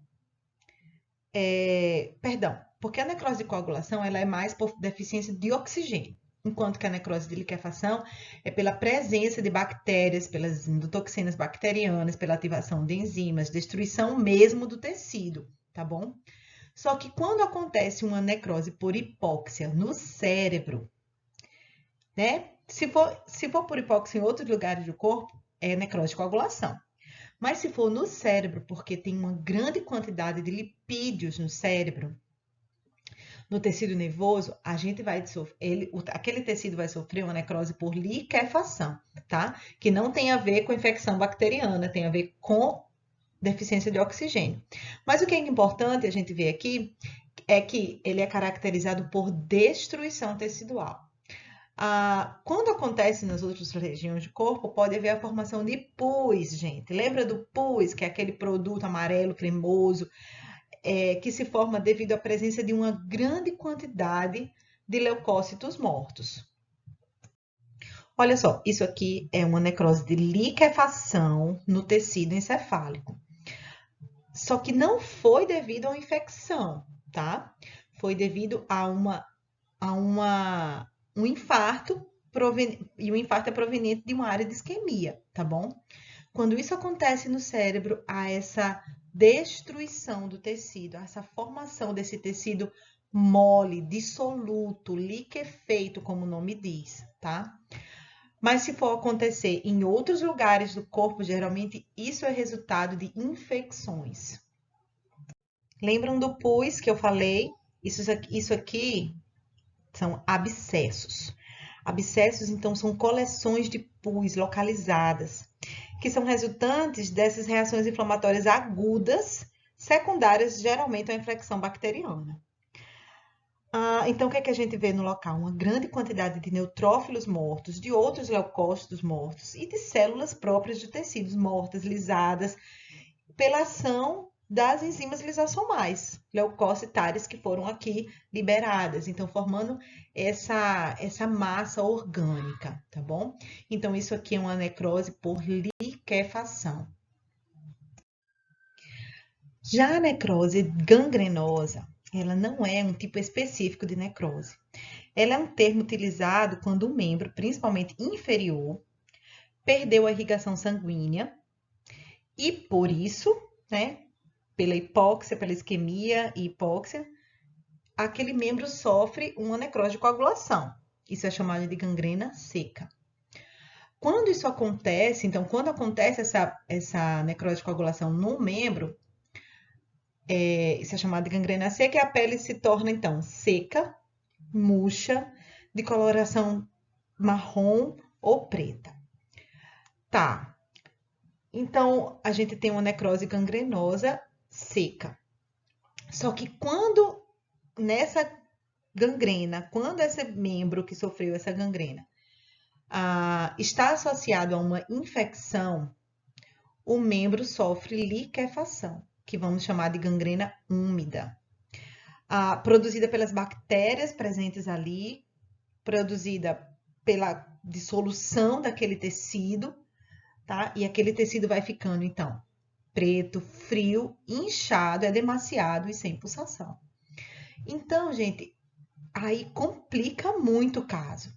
porque a necrose de coagulação ela é mais por deficiência de oxigênio, enquanto que a necrose de liquefação é pela presença de bactérias, pelas endotoxinas bacterianas, pela ativação de enzimas, destruição mesmo do tecido, tá bom? Só que quando acontece uma necrose por hipóxia no cérebro, né? Se for por hipóxia em outros lugares do corpo, é necrose de coagulação. Mas se for no cérebro, porque tem uma grande quantidade de lipídios no cérebro, no tecido nervoso, a gente vai aquele tecido vai sofrer uma necrose por liquefação, tá? Que não tem a ver com infecção bacteriana, tem a ver com deficiência de oxigênio. Mas o que é importante a gente ver aqui é que ele é caracterizado por destruição tecidual. Quando acontece nas outras regiões do corpo, pode haver a formação de pus, gente. Lembra do pus, que é aquele produto amarelo cremoso, que se forma devido à presença de uma grande quantidade de leucócitos mortos. Olha só, isso aqui é uma necrose de liquefação no tecido encefálico. Só que não foi devido a uma infecção, tá? Foi devido a um infarto e o infarto é proveniente de uma área de isquemia, tá bom? Quando isso acontece no cérebro, há essa destruição do tecido, essa formação desse tecido mole, dissoluto, liquefeito, como o nome diz, tá? Mas se for acontecer em outros lugares do corpo, geralmente isso é resultado de infecções. Lembram do pus que eu falei? Isso aqui são abscessos. Abscessos, então, são coleções de pus localizadas, que são resultantes dessas reações inflamatórias agudas, secundárias, geralmente, à infecção bacteriana. Então, o que é que a gente vê no local? Uma grande quantidade de neutrófilos mortos, de outros leucócitos mortos e de células próprias de tecidos mortas, lisadas, pela ação das enzimas lisossomais leucocitárias que foram aqui liberadas, então formando essa massa orgânica, tá bom? Então, isso aqui é uma necrose por liquefação. Já a necrose gangrenosa, ela não é um tipo específico de necrose. Ela é um termo utilizado quando o membro, principalmente inferior, perdeu a irrigação sanguínea e, por isso, né, pela hipóxia, pela isquemia e hipóxia, aquele membro sofre uma necrose de coagulação. Isso é chamado de gangrena seca. Quando isso acontece, então, quando acontece essa necrose de coagulação no membro, isso é chamado de gangrena seca e a pele se torna, então, seca, murcha, de coloração marrom ou preta. Tá. Então, a gente tem uma necrose gangrenosa seca. Só que quando nessa gangrena, quando esse membro que sofreu essa gangrena está associado a uma infecção, o membro sofre liquefação, que vamos chamar de gangrena úmida. Produzida pelas bactérias presentes ali, produzida pela dissolução daquele tecido, tá? E aquele tecido vai ficando, então, preto, frio, inchado, edemaciado e sem pulsação. Então, gente, aí complica muito o caso.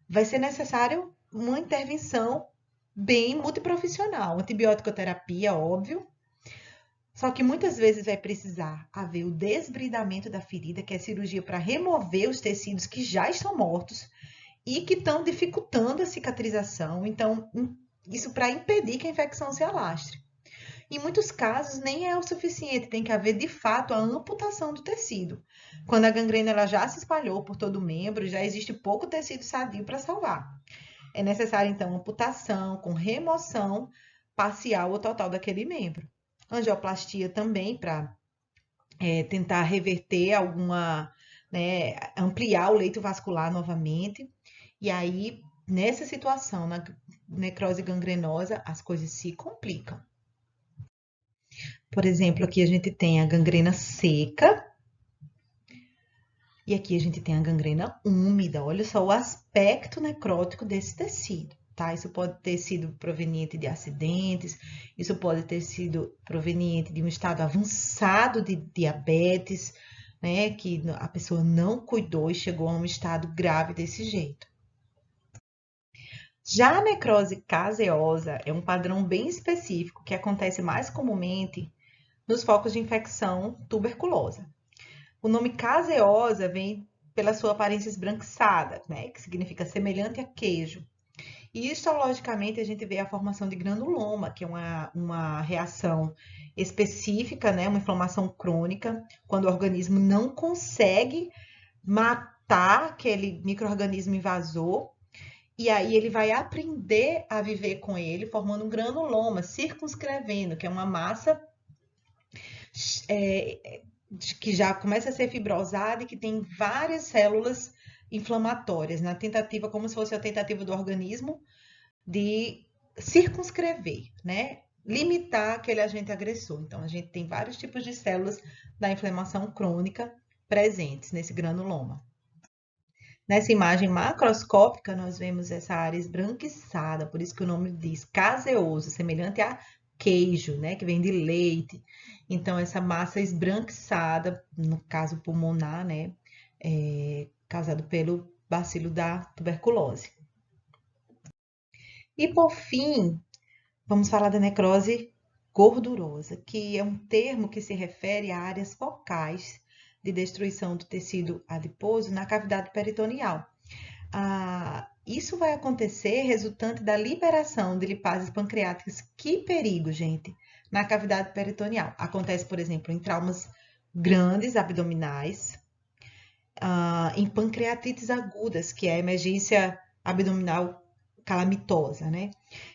Vai ser necessário uma intervenção bem multiprofissional, antibiótico-terapia, óbvio. Só que muitas vezes vai precisar haver o desbridamento da ferida, que é cirurgia para remover os tecidos que já estão mortos e que estão dificultando a cicatrização. Então, isso para impedir que a infecção se alastre. Em muitos casos, nem é o suficiente, tem que haver de fato a amputação do tecido. Quando a gangrena ela já se espalhou por todo o membro, já existe pouco tecido sadio para salvar. É necessário, então, amputação com remoção parcial ou total daquele membro. Angioplastia também para tentar reverter alguma, né, ampliar o leito vascular novamente. E aí, nessa situação, na necrose gangrenosa, as coisas se complicam. Por exemplo, aqui a gente tem a gangrena seca e aqui a gente tem a gangrena úmida. Olha só o aspecto necrótico desse tecido, tá? Isso pode ter sido proveniente de acidentes, isso pode ter sido proveniente de um estado avançado de diabetes, né? Que a pessoa não cuidou e chegou a um estado grave desse jeito. Já a necrose caseosa é um padrão bem específico que acontece mais comumente nos focos de infecção tuberculosa. O nome caseosa vem pela sua aparência esbranquiçada, né, que significa semelhante a queijo. E histologicamente a gente vê a formação de granuloma, que é uma reação específica, né, uma inflamação crônica, quando o organismo não consegue matar aquele micro-organismo invasor, e aí ele vai aprender a viver com ele, formando um granuloma, circunscrevendo, que é uma massa que já começa a ser fibrosada e que tem várias células inflamatórias, na tentativa, como se fosse a tentativa do organismo de circunscrever, né? Limitar aquele agente agressor. Então, a gente tem vários tipos de células da inflamação crônica presentes nesse granuloma. Nessa imagem macroscópica, nós vemos essa área esbranquiçada, por isso que o nome diz caseoso, semelhante a queijo, né, que vem de leite. Então, essa massa esbranquiçada, no caso pulmonar, né, causado pelo bacilo da tuberculose. E por fim, vamos falar da necrose gordurosa, que é um termo que se refere a áreas focais de destruição do tecido adiposo na cavidade peritoneal. Isso vai acontecer resultante da liberação de lipases pancreáticas. Que perigo, gente! Na cavidade peritoneal. Acontece, por exemplo, em traumas grandes abdominais, em pancreatites agudas, que é a emergência abdominal calamitosa, né?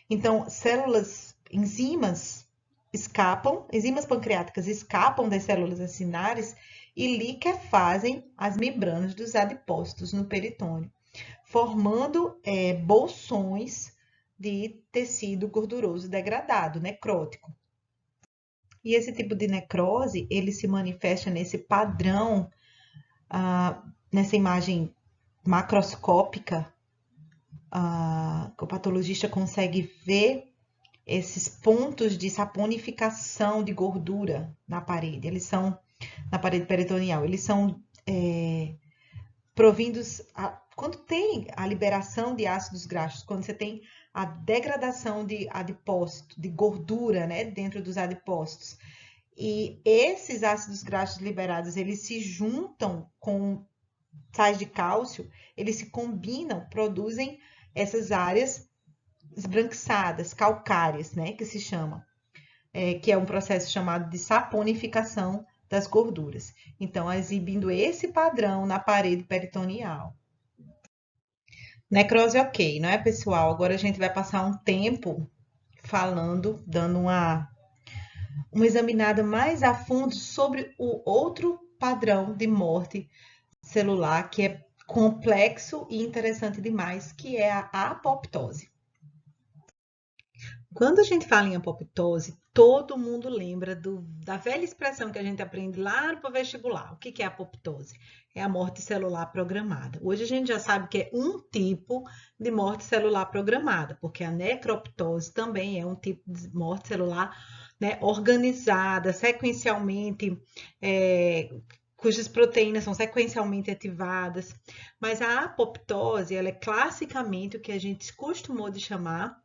Então, enzimas pancreáticas escapam das células acinares e liquefazem as membranas dos adipócitos no peritônio, formando bolsões de tecido gorduroso degradado, necrótico. E esse tipo de necrose, ele se manifesta nesse padrão, nessa imagem macroscópica, que o patologista consegue ver esses pontos de saponificação de gordura na parede. Eles são, na parede peritoneal, eles são provindos, quando tem a liberação de ácidos graxos, quando você tem a degradação de adipócito, de gordura, né, dentro dos adipócitos. E esses ácidos graxos liberados, eles se juntam com sais de cálcio, eles se combinam, produzem essas áreas esbranquiçadas, calcárias, né, que se chama, que é um processo chamado de saponificação das gorduras. Então, exibindo esse padrão na parede peritoneal. Necrose ok, não é, pessoal? Agora a gente vai passar um tempo falando, dando uma examinada mais a fundo sobre o outro padrão de morte celular, que é complexo e interessante demais, que é a apoptose. Quando a gente fala em apoptose, todo mundo lembra da velha expressão que a gente aprende lá no vestibular. O que é apoptose? É a morte celular programada. Hoje a gente já sabe que é um tipo de morte celular programada, porque a necroptose também é um tipo de morte celular, né, organizada, sequencialmente, cujas proteínas são sequencialmente ativadas. Mas a apoptose, ela é classicamente o que a gente costumou chamar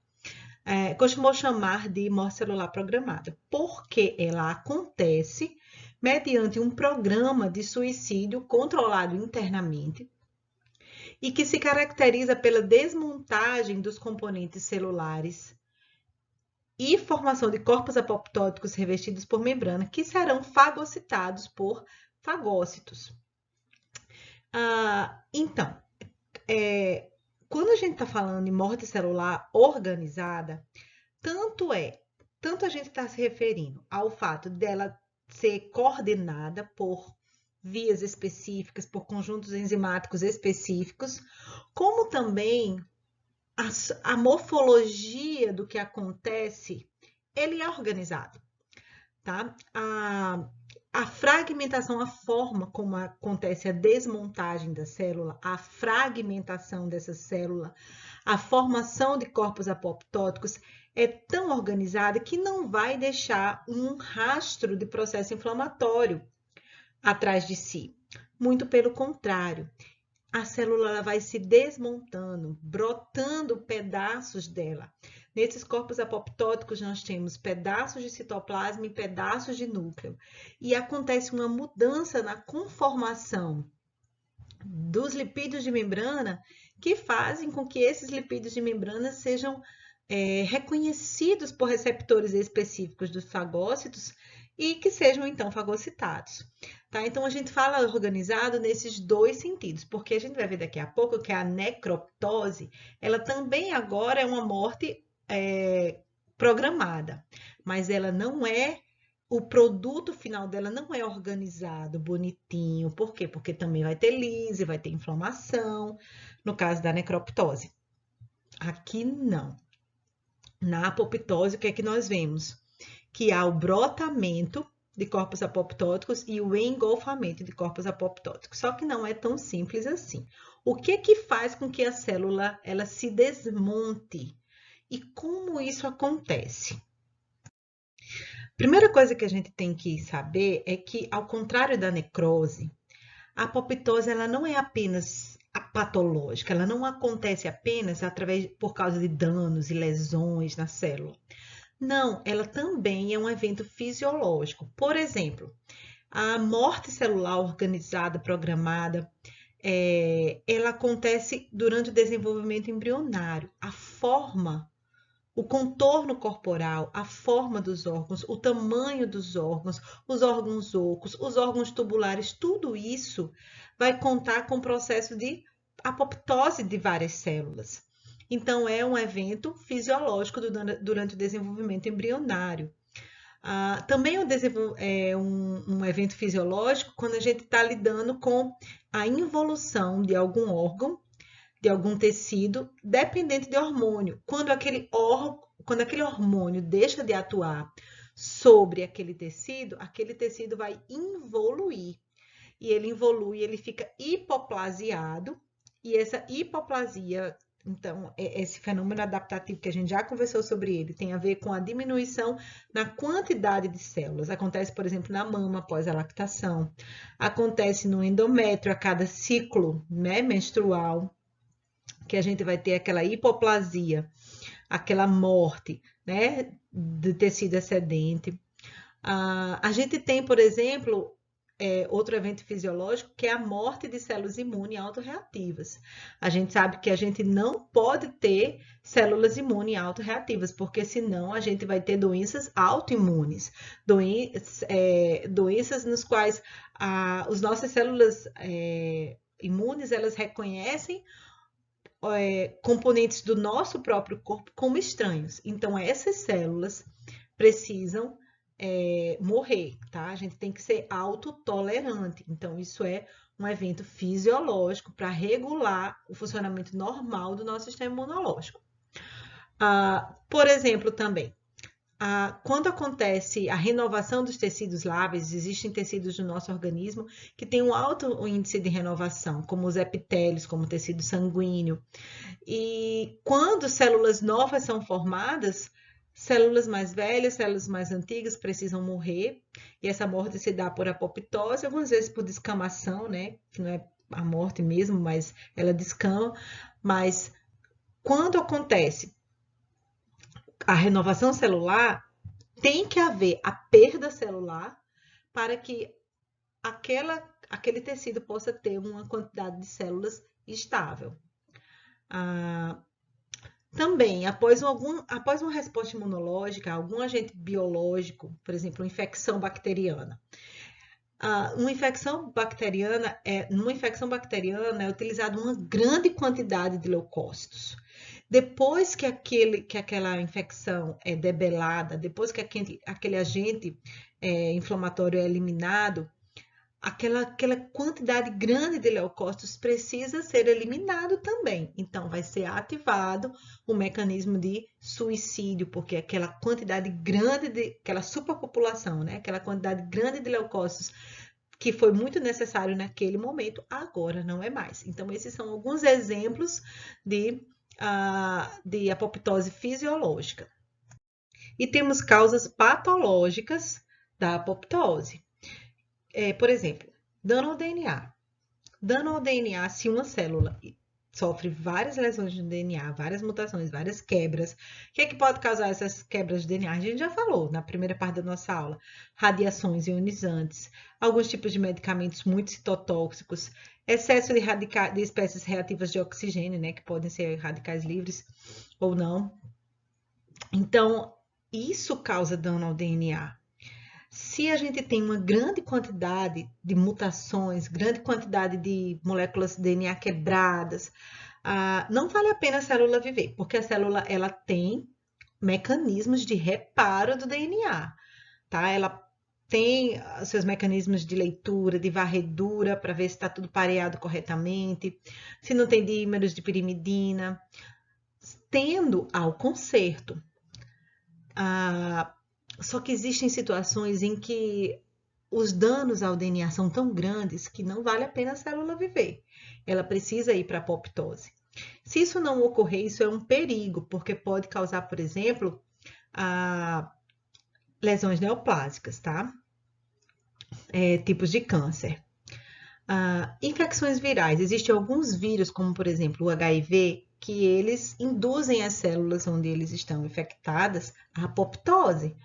de morte celular programada, porque ela acontece mediante um programa de suicídio controlado internamente e que se caracteriza pela desmontagem dos componentes celulares e formação de corpos apoptóticos revestidos por membrana que serão fagocitados por fagócitos. Então, quando a gente está falando de morte celular organizada, tanto a gente está se referindo ao fato dela ser coordenada por vias específicas, por conjuntos enzimáticos específicos, como também a morfologia do que acontece, ele é organizado, tá? A fragmentação, a forma como acontece a desmontagem da célula, a fragmentação dessa célula, a formação de corpos apoptóticos é tão organizada que não vai deixar um rastro de processo inflamatório atrás de si. Muito pelo contrário, a célula vai se desmontando, brotando pedaços dela. Nesses corpos apoptóticos, nós temos pedaços de citoplasma e pedaços de núcleo. E acontece uma mudança na conformação dos lipídios de membrana que fazem com que esses lipídios de membrana sejam reconhecidos por receptores específicos dos fagócitos e que sejam, então, fagocitados. Tá? Então, a gente fala organizado nesses dois sentidos, porque a gente vai ver daqui a pouco que a necroptose, ela também agora é uma morte programada, mas ela não é, o produto final dela não é organizado, bonitinho. Por quê? Porque também vai ter lise, vai ter inflamação, no caso da necroptose. Aqui não. Na apoptose, o que é que nós vemos? Que há o brotamento de corpos apoptóticos e o engolfamento de corpos apoptóticos. Só que não é tão simples assim. O que é que faz com que a célula ela se desmonte? E como isso acontece? Primeira coisa que a gente tem que saber é que, ao contrário da necrose, a apoptose ela não é apenas patológica, ela não acontece apenas por causa de danos e lesões na célula. Não, ela também é um evento fisiológico. Por exemplo, a morte celular organizada, programada, ela acontece durante o desenvolvimento embrionário. A forma, o contorno corporal, a forma dos órgãos, o tamanho dos órgãos, os órgãos ocos, os órgãos tubulares, tudo isso vai contar com o processo de apoptose de várias células. Então, é um evento fisiológico durante o desenvolvimento embrionário. Também é um evento fisiológico quando a gente está lidando com a involução de algum órgão, de algum tecido, dependente de hormônio. Quando aquele hormônio deixa de atuar sobre aquele tecido vai involuir. E ele involui, ele fica hipoplasiado, e essa hipoplasia, então, esse fenômeno adaptativo que a gente já conversou sobre ele, tem a ver com a diminuição na quantidade de células. Acontece, por exemplo, na mama após a lactação, acontece no endométrio a cada ciclo, né, menstrual, que a gente vai ter aquela hipoplasia, aquela morte, né, de tecido excedente. A gente tem, por exemplo, outro evento fisiológico, que é a morte de células imunes autorreativas. A gente sabe que a gente não pode ter células imunes autorreativas, porque senão a gente vai ter doenças autoimunes, doenças nas quais as nossas células imunes, elas reconhecem componentes do nosso próprio corpo como estranhos. Então, essas células precisam morrer, tá? A gente tem que ser autotolerante. Então, isso é um evento fisiológico para regular o funcionamento normal do nosso sistema imunológico. Por exemplo, também, quando acontece a renovação dos tecidos lábeis, existem tecidos do nosso organismo que têm um alto índice de renovação, como os epitélios, como o tecido sanguíneo. E quando células novas são formadas, células mais velhas, células mais antigas precisam morrer, e essa morte se dá por apoptose, algumas vezes por descamação, né? Que não é a morte mesmo, mas ela descama. Mas quando acontece a renovação celular, tem que haver a perda celular para que aquele tecido possa ter uma quantidade de células estável. Também, após uma resposta imunológica, algum agente biológico, por exemplo, uma infecção bacteriana. Numa infecção bacteriana é utilizada uma grande quantidade de leucócitos. Depois que aquela infecção é debelada, depois que aquele agente inflamatório é eliminado, aquela quantidade grande de leucócitos precisa ser eliminado também. Então, vai ser ativado o mecanismo de suicídio, porque aquela quantidade grande aquela superpopulação, né? Aquela quantidade grande de leucócitos que foi muito necessário naquele momento, agora não é mais. Então, esses são alguns exemplos de apoptose fisiológica. E temos causas patológicas da apoptose. Por exemplo, dano ao DNA. Dano ao DNA, se uma célula sofre várias lesões no DNA, várias mutações, várias quebras, o que é que pode causar essas quebras de DNA? A gente já falou na primeira parte da nossa aula. Radiações ionizantes, alguns tipos de medicamentos muito citotóxicos, excesso de espécies reativas de oxigênio, né, que podem ser radicais livres ou não. Então, isso causa dano ao DNA. Se a gente tem uma grande quantidade de mutações, grande quantidade de moléculas de DNA quebradas, não vale a pena a célula viver, porque a célula ela tem mecanismos de reparo do DNA, tá? Ela tem seus mecanismos de leitura, de varredura, para ver se está tudo pareado corretamente, se não tem dímeros de pirimidina, tendo ao conserto. Só que existem situações em que os danos ao DNA são tão grandes que não vale a pena a célula viver. Ela precisa ir para a apoptose. Se isso não ocorrer, isso é um perigo, porque pode causar, por exemplo, lesões neoplásicas, tá? Tipos de câncer. Infecções virais. Existem alguns vírus, como por exemplo o HIV, que eles induzem as células onde eles estão infectadas a apoptose.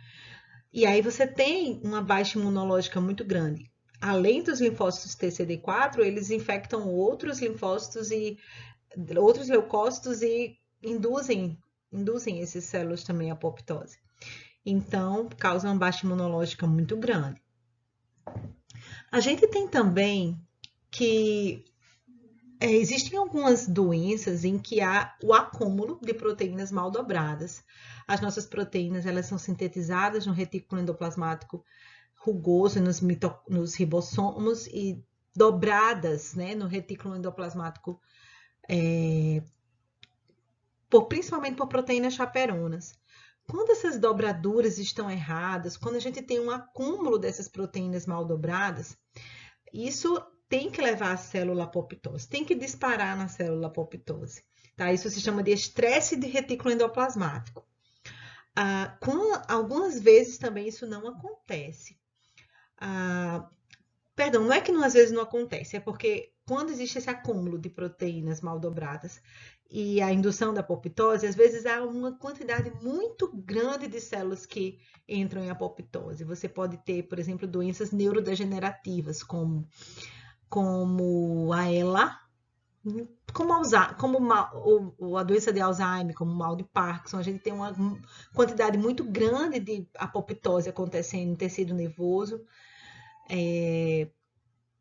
E aí você tem uma baixa imunológica muito grande. Além dos linfócitos TCD4, eles infectam outros linfócitos e outros leucócitos e induzem esses células também à apoptose. Então, causa uma baixa imunológica muito grande. A gente tem também que existem algumas doenças em que há o acúmulo de proteínas mal dobradas. As nossas proteínas, elas são sintetizadas no retículo endoplasmático rugoso, nos ribossomos e dobradas, né, no retículo endoplasmático, principalmente por proteínas chaperonas. Quando essas dobraduras estão erradas, quando a gente tem um acúmulo dessas proteínas mal dobradas, isso tem que levar a célula à apoptose, tem que disparar na célula apoptose. Tá? Isso se chama de estresse de retículo endoplasmático. Algumas vezes também isso não acontece. Perdão, não é que às vezes não acontece, é porque quando existe esse acúmulo de proteínas mal dobradas e a indução da apoptose, às vezes há uma quantidade muito grande de células que entram em apoptose. Você pode ter, por exemplo, doenças neurodegenerativas, como a ELA, como a doença de Alzheimer, como o mal de Parkinson. A gente tem uma quantidade muito grande de apoptose acontecendo no tecido nervoso,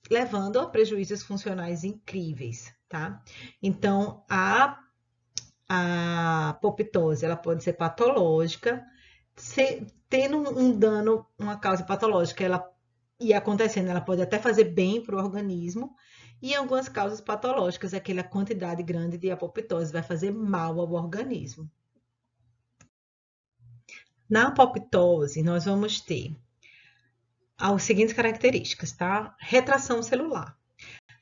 levando a prejuízos funcionais incríveis, tá? Então, a apoptose, ela pode ser patológica, tendo um dano, uma causa patológica, e acontecendo, ela pode até fazer bem para o organismo, e em algumas causas patológicas, aquela quantidade grande de apoptose vai fazer mal ao organismo. Na apoptose, nós vamos ter as seguintes características, tá? Retração celular.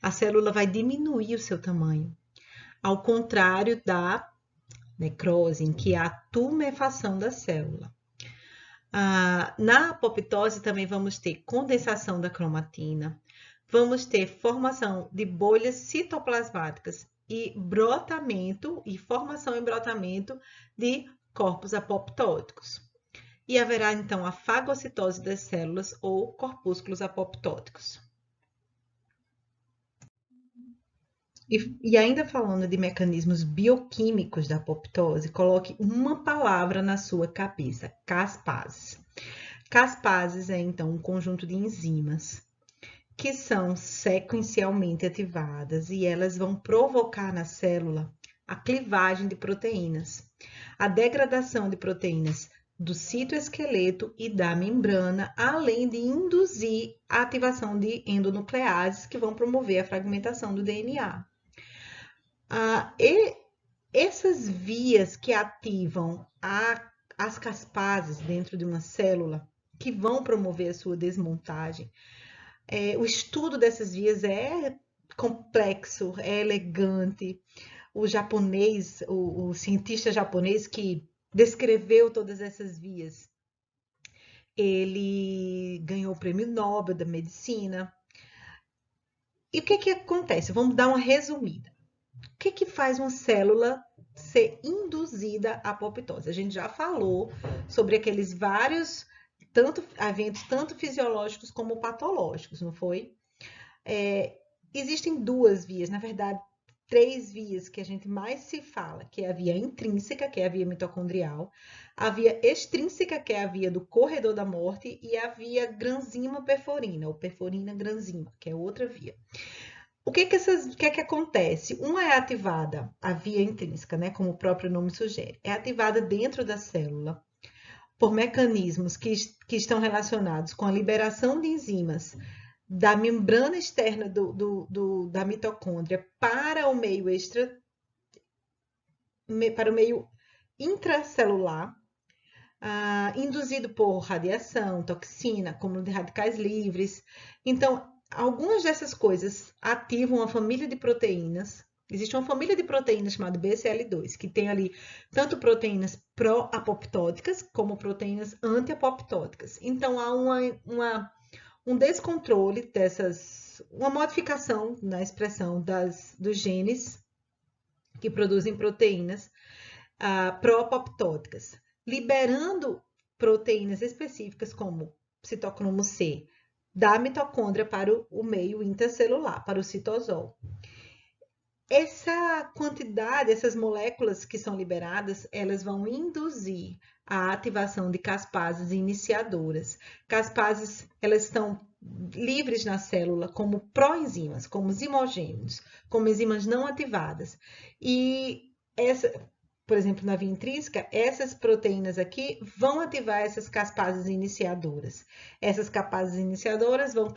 A célula vai diminuir o seu tamanho, ao contrário da necrose, em que há tumefação da célula. Na apoptose também vamos ter condensação da cromatina, vamos ter formação de bolhas citoplasmáticas e brotamento e formação e brotamento de corpos apoptóticos. E haverá então a fagocitose das células ou corpúsculos apoptóticos. E ainda falando de mecanismos bioquímicos da apoptose, coloque uma palavra na sua cabeça: caspases. Caspases é então um conjunto de enzimas que são sequencialmente ativadas e elas vão provocar na célula a clivagem de proteínas, a degradação de proteínas do citoesqueleto e da membrana, além de induzir a ativação de endonucleases que vão promover a fragmentação do DNA. E essas vias que ativam as caspases dentro de uma célula, que vão promover a sua desmontagem, o estudo dessas vias é complexo, é elegante. O cientista japonês que descreveu todas essas vias, ele ganhou o prêmio Nobel da Medicina. E o que acontece? Vamos dar uma resumida. O que faz uma célula ser induzida à apoptose? A gente já falou sobre aqueles vários eventos, tanto fisiológicos como patológicos, não foi? Existem duas vias, na verdade, 3 vias que a gente mais se fala, que é a via intrínseca, que é a via mitocondrial, a via extrínseca, que é a via do corredor da morte, e a via granzima-perforina, ou perforina-granzima, que é outra via. O que acontece? Uma é ativada, a via intrínseca, né, como o próprio nome sugere, é ativada dentro da célula por mecanismos que estão relacionados com a liberação de enzimas da membrana externa da mitocôndria para o meio intracelular, induzido por radiação, toxina, acúmulo de radicais livres. Então, algumas dessas coisas ativam a família de proteínas. Existe uma família de proteínas chamada BCL2, que tem ali tanto proteínas pró-apoptóticas como proteínas anti-apoptóticas. Então, há um descontrole uma modificação na expressão dos genes que produzem proteínas pró-apoptóticas, liberando proteínas específicas como citocromo C da mitocôndria para o meio intracelular, para o citosol. Essa quantidade, essas moléculas que são liberadas, elas vão induzir a ativação de caspases iniciadoras. Caspases, elas estão livres na célula como proenzimas, como zimogênios, como enzimas não ativadas. E por exemplo, na via intrínseca, essas proteínas aqui vão ativar essas caspases iniciadoras. Essas caspases iniciadoras vão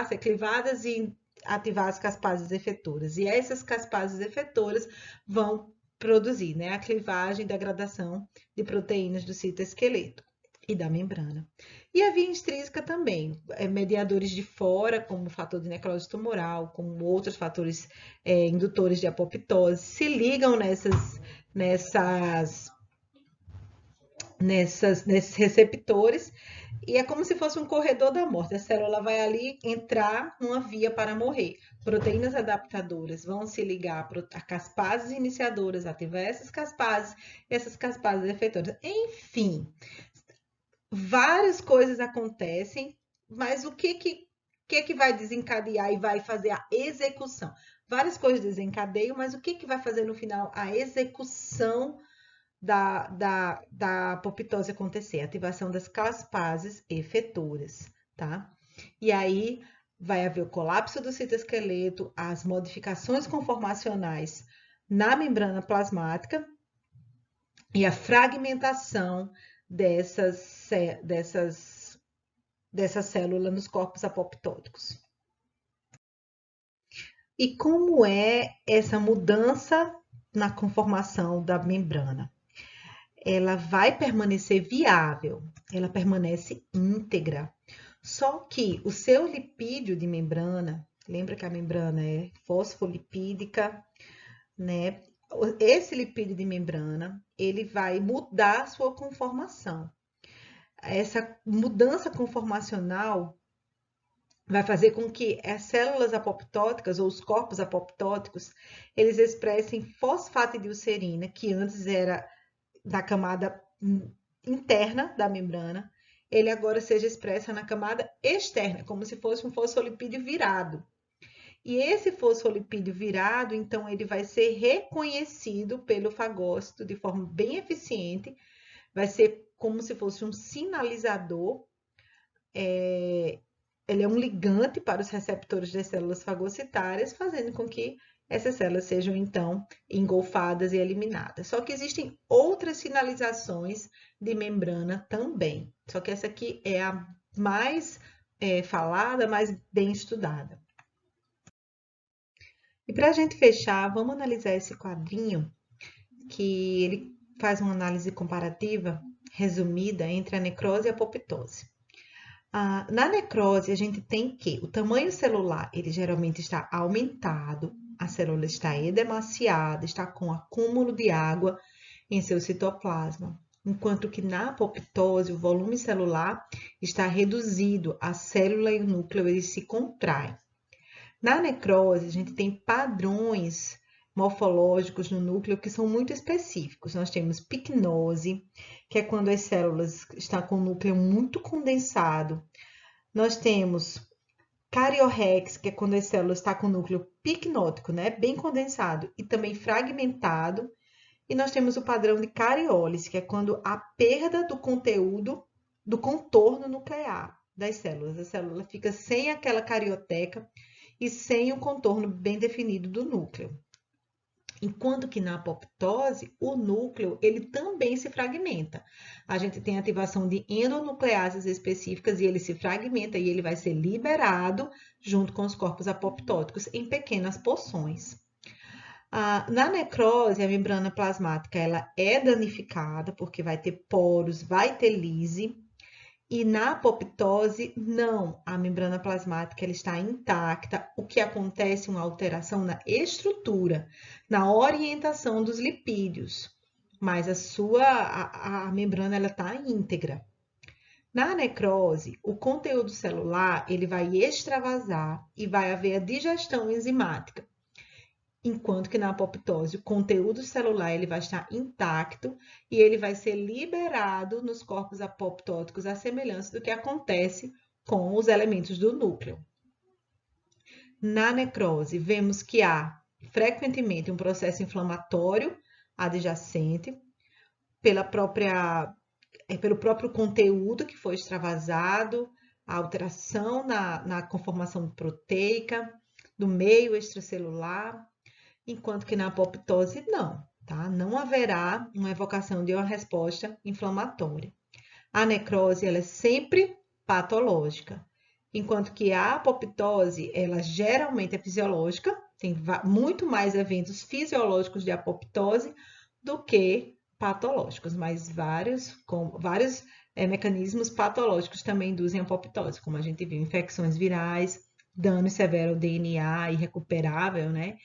ser clivadas e ativar as caspases efetoras. E essas caspases efetoras vão produzir, né, a clivagem e degradação de proteínas do citoesqueleto e da membrana. E a via extrínseca também, mediadores de fora, como o fator de necrose tumoral, como outros fatores indutores de apoptose, se ligam nesses receptores, e é como se fosse um corredor da morte. A célula vai ali entrar numa via para morrer. Proteínas adaptadoras vão se ligar a caspases iniciadoras, ativar essas caspases efetoras. Enfim, várias coisas acontecem, mas o que vai desencadear e vai fazer a execução? Várias coisas desencadeiam, mas o que vai fazer no final a execução da apoptose acontecer? A ativação das caspases efetoras, tá? E aí vai haver o colapso do citoesqueleto, as modificações conformacionais na membrana plasmática e a fragmentação dessas células nos corpos apoptóticos. E como é essa mudança na conformação da membrana? Ela vai permanecer viável, ela permanece íntegra. Só que o seu lipídio de membrana, lembra que a membrana é fosfolipídica, né? Esse lipídio de membrana, ele vai mudar a sua conformação. Essa mudança conformacional vai fazer com que as células apoptóticas ou os corpos apoptóticos, eles expressem fosfatidilcerina, que antes era da camada interna da membrana, ele agora seja expressa na camada externa, como se fosse um fosfolipídio virado. E esse fosfolipídio virado, então, ele vai ser reconhecido pelo fagócito de forma bem eficiente, vai ser como se fosse um sinalizador, ele é um ligante para os receptores das células fagocitárias, fazendo com que essas células sejam, então, engolfadas e eliminadas. Só que existem outras sinalizações de membrana também. Só que essa aqui é a mais falada, mais bem estudada. E para a gente fechar, vamos analisar esse quadrinho, que ele faz uma análise comparativa, resumida, entre a necrose e a apoptose. Na necrose, a gente tem que o tamanho celular, ele geralmente está aumentado, a célula está edemaciada, está com acúmulo de água em seu citoplasma. Enquanto que na apoptose, o volume celular está reduzido, a célula e o núcleo eles se contraem. Na necrose, a gente tem padrões morfológicos no núcleo que são muito específicos. Nós temos picnose, que é quando as células estão com o núcleo muito condensado. Nós temos cariorrex, que é quando as células estão com o núcleo picnótico, né, bem condensado e também fragmentado. E nós temos o padrão de cariólise, que é quando a perda do conteúdo do contorno nuclear das células. A célula fica sem aquela carioteca e sem o contorno bem definido do núcleo. Enquanto que na apoptose, o núcleo ele também se fragmenta. A gente tem ativação de endonucleases específicas e ele se fragmenta e ele vai ser liberado junto com os corpos apoptóticos em pequenas porções. Na necrose, a membrana plasmática ela é danificada porque vai ter poros, vai ter lise. E na apoptose, não, a membrana plasmática ela está intacta. O que acontece é uma alteração na estrutura, na orientação dos lipídios, mas a membrana ela está íntegra. Na necrose, o conteúdo celular ele vai extravasar e vai haver a digestão enzimática, enquanto que na apoptose o conteúdo celular ele vai estar intacto e ele vai ser liberado nos corpos apoptóticos à semelhança do que acontece com os elementos do núcleo. Na necrose, vemos que há frequentemente um processo inflamatório adjacente pelo próprio conteúdo que foi extravasado, a alteração na conformação proteica, do meio extracelular, enquanto que na apoptose não, tá? Não haverá uma evocação de uma resposta inflamatória. A necrose ela é sempre patológica, enquanto que a apoptose ela geralmente é fisiológica, tem muito mais eventos fisiológicos de apoptose do que patológicos, mas vários mecanismos patológicos também induzem apoptose, como a gente viu, infecções virais, dano severo ao DNA irrecuperável, né?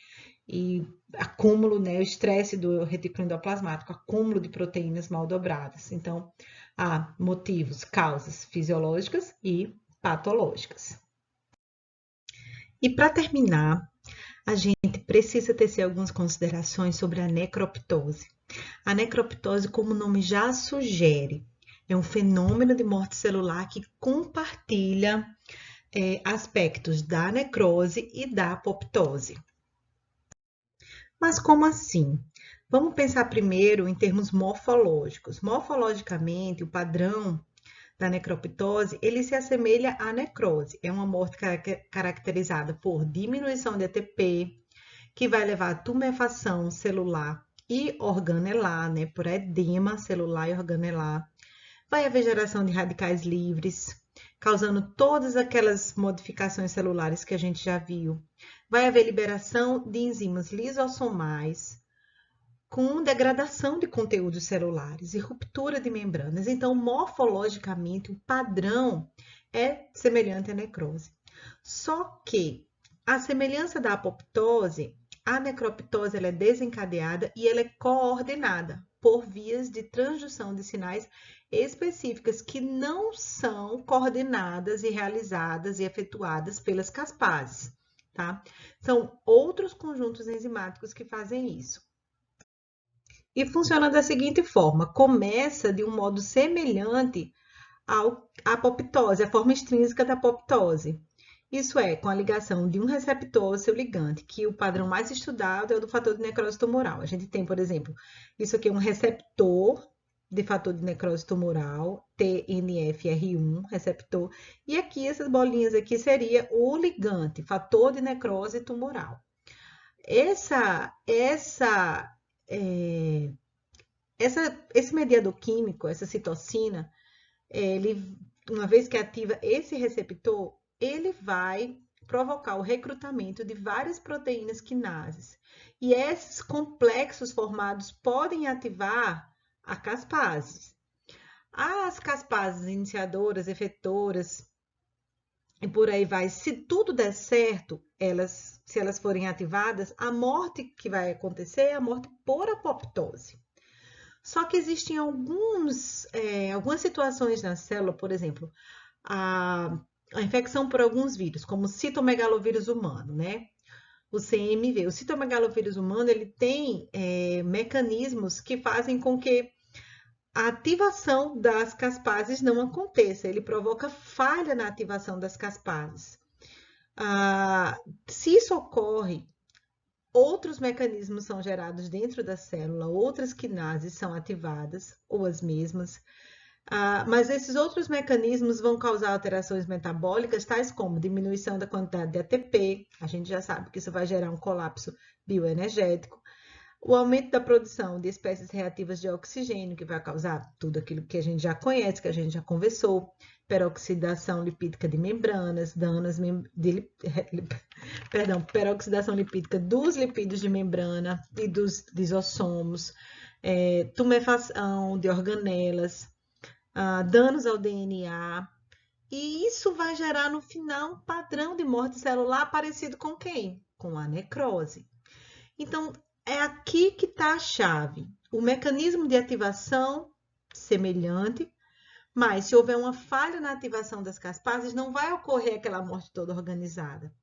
E acúmulo, né, o estresse do retículo endoplasmático, acúmulo de proteínas mal dobradas. Então, há motivos, causas fisiológicas e patológicas. E para terminar, a gente precisa tecer algumas considerações sobre a necroptose. A necroptose, como o nome já sugere, é um fenômeno de morte celular que compartilha aspectos da necrose e da apoptose. Mas como assim? Vamos pensar primeiro em termos morfológicos. Morfologicamente, o padrão da necroptose, ele se assemelha à necrose. É uma morte caracterizada por diminuição de ATP, que vai levar à tumefação celular e organelar, né, por edema celular e organelar. Vai haver geração de radicais livres, causando todas aquelas modificações celulares que a gente já viu. Vai haver liberação de enzimas lisossomais, com degradação de conteúdos celulares e ruptura de membranas. Então, morfologicamente, o padrão é semelhante à necrose. Só que, a semelhança da apoptose, a necroptose ela é desencadeada e ela é coordenada por vias de transdução de sinais específicas que não são coordenadas e realizadas e efetuadas pelas caspases, tá? São outros conjuntos enzimáticos que fazem isso. E funciona da seguinte forma: começa de um modo semelhante à apoptose, a forma extrínseca da apoptose. Isso é, com a ligação de um receptor ao seu ligante, que o padrão mais estudado é o do fator de necrose tumoral. A gente tem, por exemplo, isso aqui é um receptor de fator de necrose tumoral, TNFR1, receptor, e aqui essas bolinhas aqui seria o ligante, fator de necrose tumoral. Esse mediador químico, essa citocina, uma vez que ativa esse receptor, ele vai provocar o recrutamento de várias proteínas quinases. E esses complexos formados podem ativar a caspases. As caspases iniciadoras, efetoras, e por aí vai. Se tudo der certo, se elas forem ativadas, a morte que vai acontecer é a morte por apoptose. Só que existem algumas situações na célula, por exemplo, a infecção por alguns vírus, como o citomegalovírus humano, né? O CMV. O citomegalovírus humano, ele tem mecanismos que fazem com que a ativação das caspases não aconteça. Ele provoca falha na ativação das caspases. Se isso ocorre, outros mecanismos são gerados dentro da célula, outras quinases são ativadas, ou as mesmas, mas esses outros mecanismos vão causar alterações metabólicas, tais como diminuição da quantidade de ATP, a gente já sabe que isso vai gerar um colapso bioenergético, o aumento da produção de espécies reativas de oxigênio, que vai causar tudo aquilo que a gente já conhece, que a gente já conversou, peroxidação lipídica de membranas, peroxidação lipídica dos lipídios de membrana e dos lisossomos, tumefação de organelas, danos ao DNA, e isso vai gerar no final um padrão de morte celular parecido com quem? Com a necrose. Então, é aqui que está a chave. O mecanismo de ativação semelhante, Mas se houver uma falha na ativação das caspases, não vai ocorrer aquela morte toda organizada.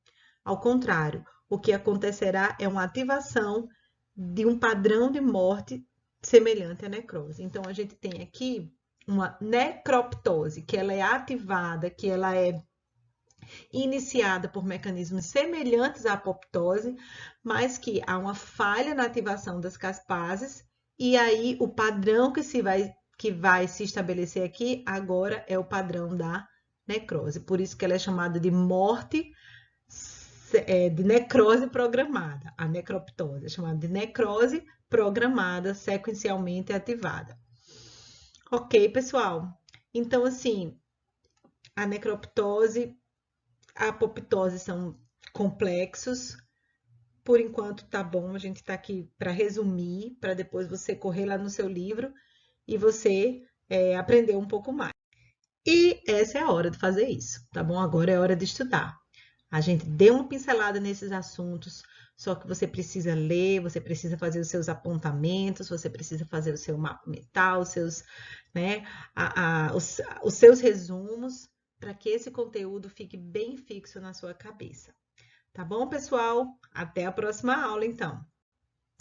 Ao contrário, o que acontecerá é uma ativação de um padrão de morte semelhante à necrose. Então, a gente tem aqui uma necroptose, que ela é ativada, que ela é iniciada por mecanismos semelhantes à apoptose, mas que há uma falha na ativação das caspases, e aí o padrão que vai se estabelecer aqui agora é o padrão da necrose. Por isso que ela é chamada de morte de necrose programada. A necroptose é chamada de necrose programada, sequencialmente ativada. Ok, pessoal? Então, assim, a necroptose, a apoptose são complexos. Por enquanto tá bom, a gente tá aqui para resumir, para depois você correr lá no seu livro e você aprender um pouco mais. E essa é a hora de fazer isso, tá bom? Agora é hora de estudar. A gente deu uma pincelada nesses assuntos, só que você precisa ler, você precisa fazer os seus apontamentos, você precisa fazer o seu mapa mental, os seus, né, os seus resumos, para que esse conteúdo fique bem fixo na sua cabeça. Tá bom, pessoal? Até a próxima aula, então.